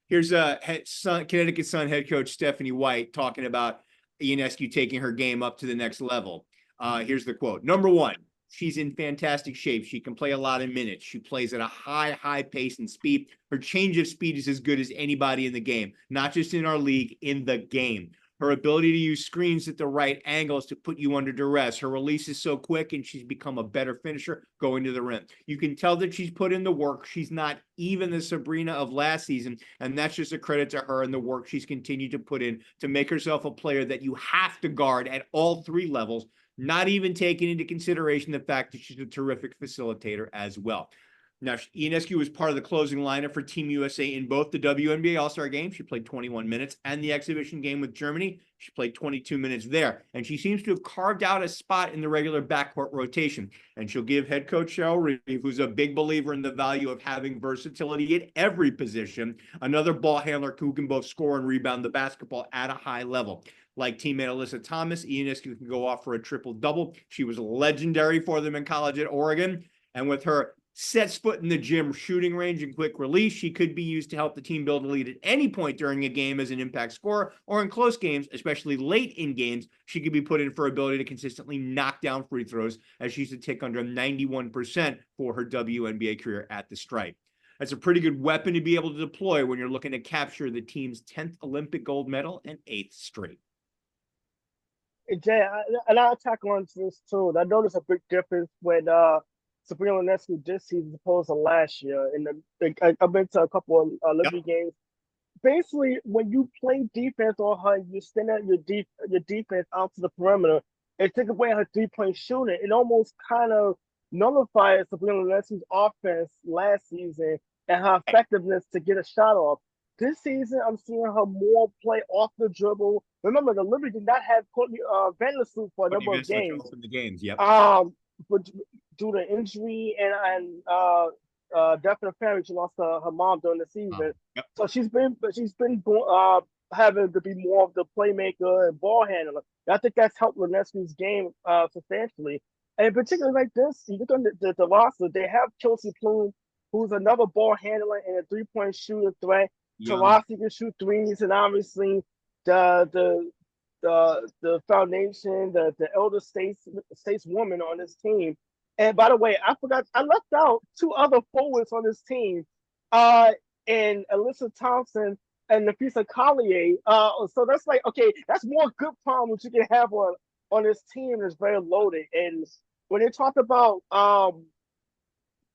Here's Connecticut Sun head coach Stephanie White talking about Ionescu taking her game up to the next level. Here's the quote. Number 1, she's in fantastic shape. She can play a lot of minutes. She plays at a high pace and speed. Her change of speed is as good as anybody in the game, not just in our league, in the game. Her ability to use screens at the right angles to put you under duress. Her release is so quick, and she's become a better finisher going to the rim. You can tell that she's put in the work. She's not even the Sabrina of last season, and that's just a credit to her and the work she's continued to put in to make herself a player that you have to guard at all 3 levels, not even taking into consideration the fact that she's a terrific facilitator as well. Now, Ionescu was part of the closing lineup for Team USA in both the WNBA All-Star game. She played 21 minutes, and the exhibition game with Germany. She played 22 minutes there, and she seems to have carved out a spot in the regular backcourt rotation. And she'll give head coach Sha'Carri, who's a big believer in the value of having versatility at every position, another ball handler who can both score and rebound the basketball at a high level. Like teammate Alyssa Thomas, Ionescu can go off for a triple-double. She was legendary for them in college at Oregon, and with her sets foot in the gym, shooting range, and quick release, she could be used to help the team build a lead at any point during a game as an impact scorer, or in close games, especially late in games, she could be put in for ability to consistently knock down free throws, as she's to tick under 91% for her WNBA career at the stripe. That's a pretty good weapon to be able to deploy when you're looking to capture the team's 10th Olympic gold medal and 8th straight. Jay, and I'll tackle on this too. I noticed a big difference when Sabrina Ionescu this season as opposed to last year. I've been to a couple of Olympic games. Basically, when you play defense on her, you send out your defense out to the perimeter and take away her 3-point shooting. It almost kind of nullifies Sabrina Ionescu's offense last season and her effectiveness to get a shot off. This season, I'm seeing her more play off the dribble. Remember, the Olympics did not have Courtney Vandersloot for a number of games. The games, yep. But due to injury and death in the family, she lost her mom during the season. Yep. So she's been having to be more of the playmaker and ball handler. I think that's helped Ionescu's game substantially. And particularly like this, you look on the roster, they have Kelsey Plume, who's another ball handler and a 3-point shooter threat. Taurasi can shoot threes, and obviously the foundation, the elder stateswoman on this team. And by the way, I forgot, I left out 2 other forwards on this team, and Alyssa Thompson and Nafisa Collier. So that's like, okay, that's more good problems you can have on this team that's very loaded. And when they talked about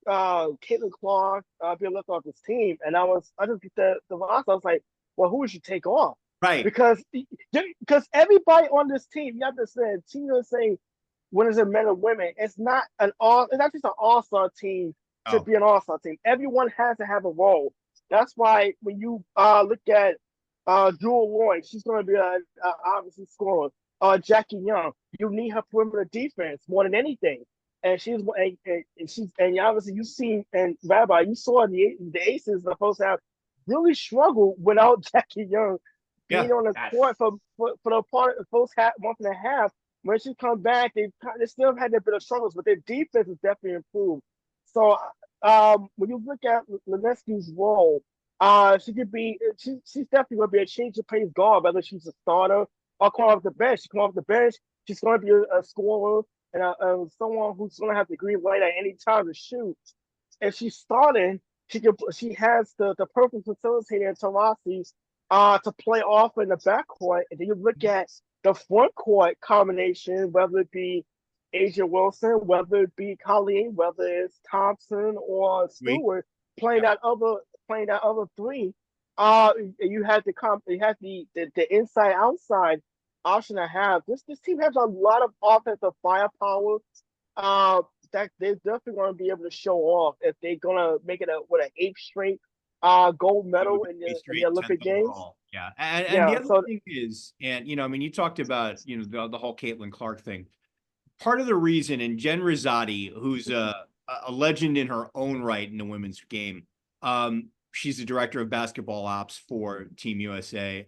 Caitlin Clark being left off this team, and I just get the roster. I was like, well, who would you take off? Right. Because everybody on this team, you have to say, Tina saying, when it's men or women, it's not just an all-star team to be an all-star team. Everyone has to have a role. That's why when you look at Jewel Lloyd, she's going to be obviously scorer. Jackie Young, you need her perimeter defense more than anything. And she's obviously you seen, and Rabbi, you saw the Aces in the first half really struggle without Jackie Young being on the court for the part of the first month and a half. When she come back, they still had a bit of struggles, but their defense has definitely improved. So when you look at Ionescu's role, she's definitely going to be a change of pace guard, whether she's a starter or come off the bench. She come off the bench, she's going to be a scorer and someone who's going to have the green light at any time to shoot. If she's starting, she has the perfect facilitator in Taurasi to play off in the backcourt. And then you look at the front court combination, whether it be Asia Wilson, whether it be Colleen, whether it's Thompson or Stewart playing that other 3. You had the inside outside option to have. This team has a lot of offensive firepower that they're definitely going to be able to show off if they're going to make it with an 8th straight gold medal in the Olympic Games. Yeah. And the other thing is, and you talked about the whole Caitlin Clark thing. Part of the reason, and Jen Rosati, who's a legend in her own right in the women's game, she's the director of basketball ops for Team USA.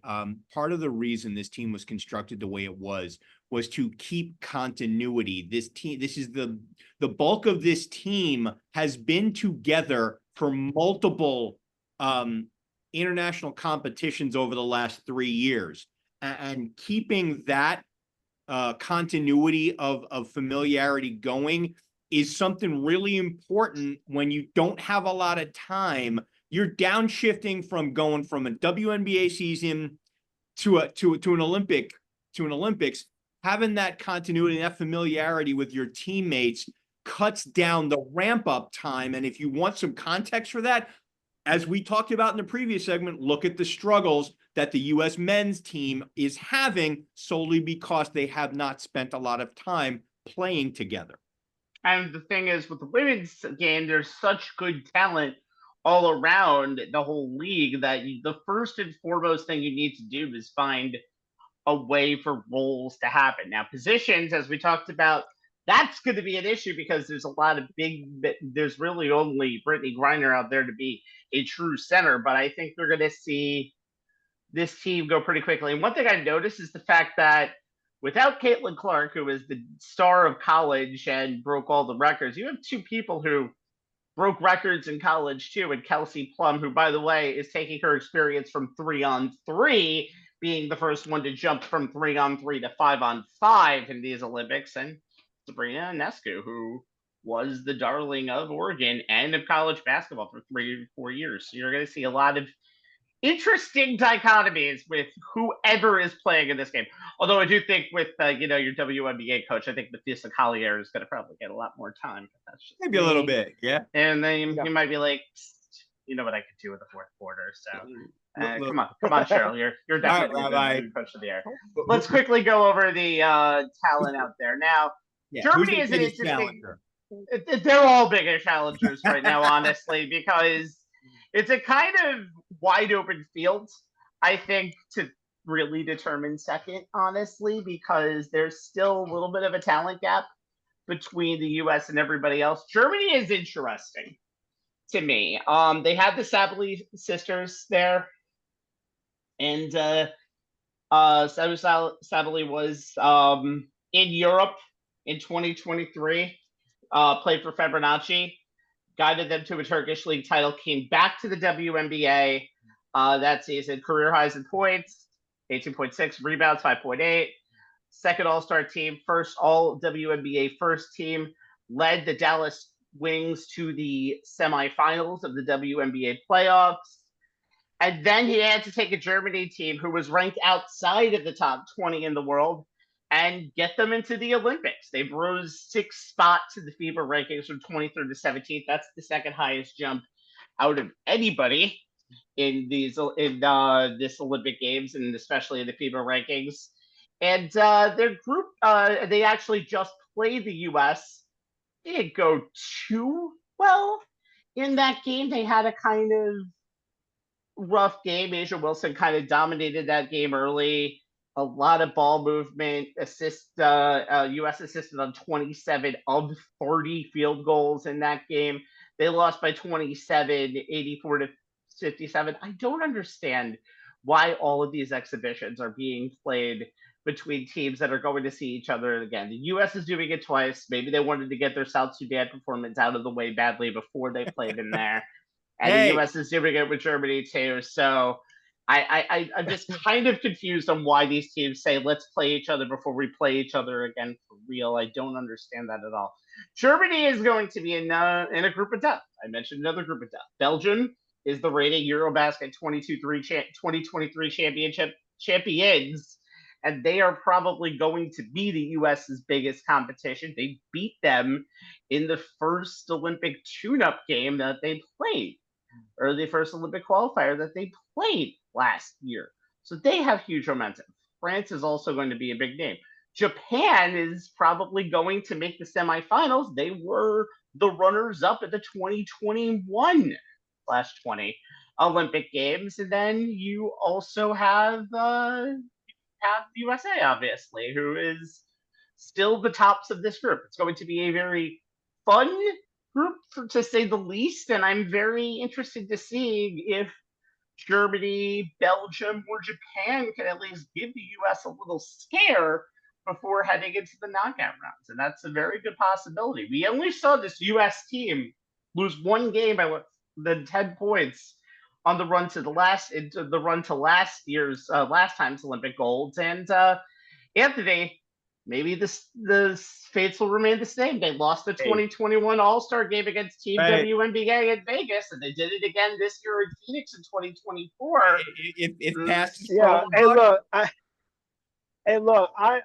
Part of the reason this team was constructed the way it was to keep continuity. This is the bulk of this team has been together for multiple international competitions over the last 3 years, and keeping that continuity of familiarity going is something really important when you don't have a lot of time. You're downshifting from going from a WNBA season to an Olympics. Having that continuity and that familiarity with your teammates cuts down the ramp up time. And if you want some context for that, as we talked about in the previous segment, look at the struggles that the U.S. men's team is having solely because they have not spent a lot of time playing together. And the thing is, with the women's game, there's such good talent all around the whole league that the first and foremost thing you need to do is find a way for roles to happen. Now, positions, as we talked about, that's going to be an issue because there's a lot of there's really only Brittany Griner out there to be a true center, but I think we're going to see this team go pretty quickly. And one thing I noticed is the fact that without Caitlin Clark, who was the star of college and broke all the records, you have 2 people who broke records in college too, and Kelsey Plum, who, by the way, is taking her experience from 3-on-3, being the first one to jump from 3-on-3 to 5-on-5 in these Olympics, and Sabrina Ionescu, who was the darling of Oregon and of college basketball for 3 or 4 years. So you're going to see a lot of interesting dichotomies with whoever is playing in this game. Although I do think with your WNBA coach, I think Matisse Collier is going to probably get a lot more time. But that's just Maybe a little bit, yeah. And then he might be like, you know what I could do in the fourth quarter. So come on, Cheryl, you're definitely the coach of the year. Let's quickly go over the talent out there now. Yeah, Germany is an interesting. They're all bigger challengers right now, honestly, because it's a kind of wide open field, I think, to really determine second, honestly, because there's still a little bit of a talent gap between the US and everybody else. Germany is interesting to me. They have the Sabally sisters there, and Sabally was in Europe in 2023, played for Fibonacci, guided them to a Turkish league title, came back to the WNBA that season, career highs in points, 18.6, rebounds, 5.8, second all-star team, first all WNBA first team, led the Dallas Wings to the semifinals of the WNBA playoffs. And then he had to take a Germany team who was ranked outside of the top 20 in the world and get them into the Olympics. They rose 6 spots in the FIBA rankings from 23rd to 17th. That's the second highest jump out of anybody in this Olympic Games, and especially in the FIBA rankings. And their group, they actually just played the U.S. They didn't go too well in that game. They had a kind of rough game. Asia Wilson kind of dominated that game early. A lot of ball movement. U.S. assisted on 27 of 30 field goals in that game. They lost by 27, 84 to 57. I don't understand why all of these exhibitions are being played between teams that are going to see each other again. The U.S. is doing it twice. Maybe they wanted to get their South Sudan performance out of the way badly before they played in there. And the U.S. is doing it with Germany too. So I'm just kind of confused on why these teams say, let's play each other before we play each other again for real. I don't understand that at all. Germany is going to be in a group of death. I mentioned another group of death. Belgium is the reigning Eurobasket 2023 championship champions, and they are probably going to be the U.S.'s biggest competition. They beat them in the first Olympic tune-up game that they played, or the first Olympic qualifier that they played last year. So they have huge momentum. France is also going to be a big name. Japan is probably going to make the semifinals. They were the runners-up at the 2021/20 Olympic Games. And then you also have USA, obviously, who is still the tops of this group. It's going to be a very fun group, to say the least, and I'm very interested to see if Germany, Belgium, or Japan can at least give the U.S. a little scare before heading into the knockout rounds, and that's a very good possibility. We only saw this U.S. team lose one game by the 10 points on the run to last time's Olympic golds, and Anthony, maybe the fates will remain the same. They lost the 2021 All-Star game against Team WNBA in Vegas, and they did it again this year in Phoenix in 2024. If past, yeah. And look, I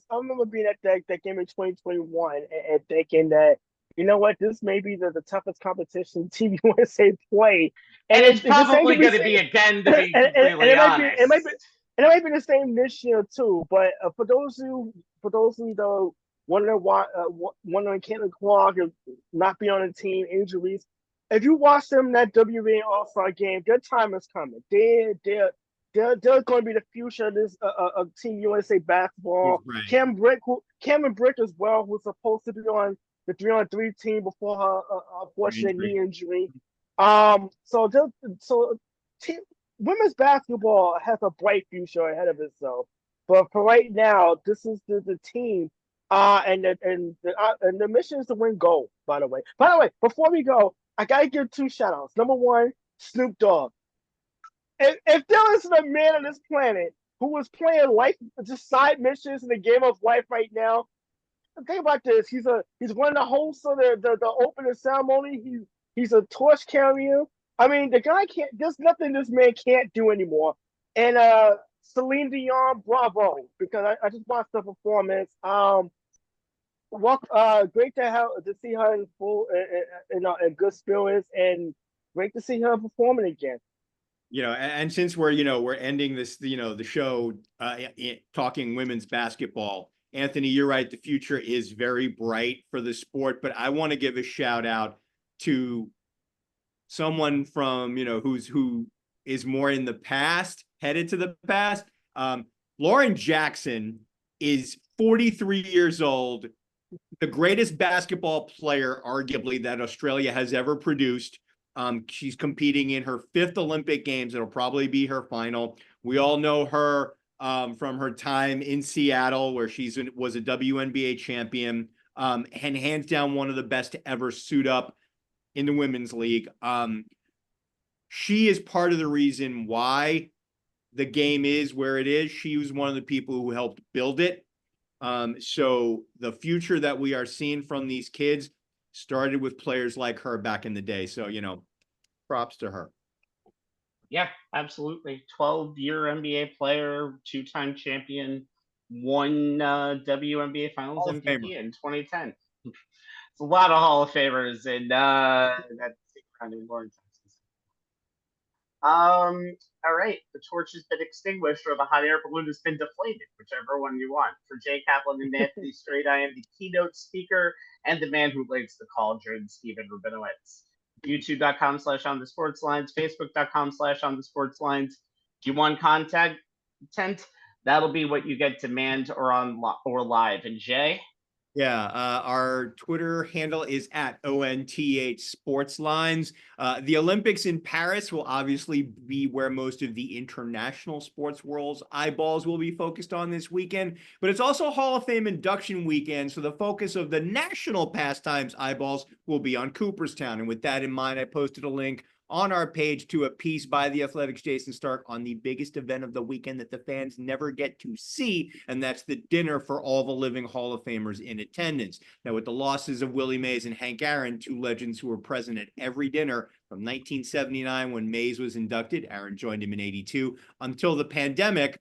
remember being at that game in 2021 and thinking that, you know what, this may be the toughest competition Team USA play, and it's probably going to be again. To be completely honest, it might be the same this year too. But for those who wondering Caitlin Clark not be on the team, injuries. If you watch them that WNBA All-Star game, their time is coming. They're going to be the future of this of Team USA basketball. Right. Cameron Brick as well, who's supposed to be on the 3-on-3 team before her unfortunate knee injury. Women's basketball has a bright future ahead of itself. But for right now, this is the team, and the mission is to win gold. By the way, before we go, I gotta give 2 shout-outs. Number 1, Snoop Dogg. If there is a man on this planet who was playing life, just side missions in the game of life right now, think about this. He's one of the hosts of the opening ceremony. He's a torch carrier. I mean, the guy can't. There's nothing this man can't do anymore. And Celine Dion, bravo, because I just watched the performance. Great to see her in full in good spirits, and great to see her performing again. And since we're ending this, the show talking women's basketball, Anthony, you're right. The future is very bright for the sport, but I want to give a shout out to someone from, who is more in the past, headed to the past. Lauren Jackson is 43 years old, the greatest basketball player, arguably, that Australia has ever produced. She's competing in her 5th Olympic Games. It'll probably be her final. We all know her from her time in Seattle, where was a WNBA champion, and hands down one of the best to ever suit up in the women's league. She is part of the reason why the game is where it is. She was one of the people who helped build it. So the future that we are seeing from these kids started with players like her back in the day. So, props to her. Yeah, absolutely. 12-year NBA player, 2-time champion, won WNBA Finals MVP in 2010. It's a lot of Hall of Famers in that round in Lawrence. All right, the torch has been extinguished, or the hot air balloon has been deflated, whichever one you want. For Jay Kaplan and Anthony Strait, I am the keynote speaker and the man who leads the cauldron, Stephen Rabinowitz. YouTube.com/OnTheSportsLines, Facebook.com/OnTheSportsLines. If you want content, that'll be what you get demand or on or live. And Jay? Yeah, our Twitter handle is at ONTH Sportslines. The Olympics in Paris will obviously be where most of the international sports world's eyeballs will be focused on this weekend, but it's also Hall of Fame induction weekend, so the focus of the national pastimes eyeballs will be on Cooperstown. And with that in mind, I posted a link on our page to a piece by The Athletic's Jason Stark on the biggest event of the weekend that the fans never get to see, and that's the dinner for all the living Hall of Famers in attendance. Now, with the losses of Willie Mays and Hank Aaron, 2 legends who were present at every dinner from 1979 when Mays was inducted, Aaron joined him in 82, until the pandemic,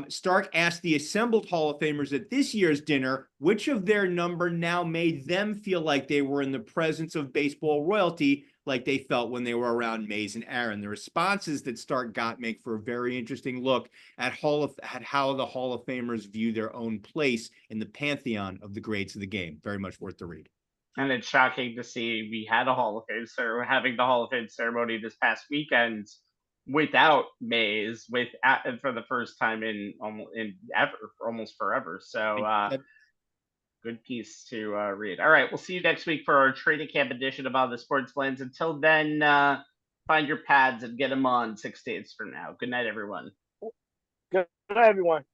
Stark asked the assembled Hall of Famers at this year's dinner which of their number now made them feel like they were in the presence of baseball royalty, like they felt when they were around Mays and Aaron. The responses that Stark got make for a very interesting look at how the Hall of Famers view their own place in the pantheon of the greats of the game. Very much worth the read. And it's shocking to see we had a Hall of Fame, we're having the Hall of Fame ceremony this past weekend without Mays, for the first time in almost forever. So good piece to read. All right, we'll see you next week for our training camp edition of On the Sports Lens. Until then, find your pads and get them on 6 days from now. Good night, everyone. Good night, everyone.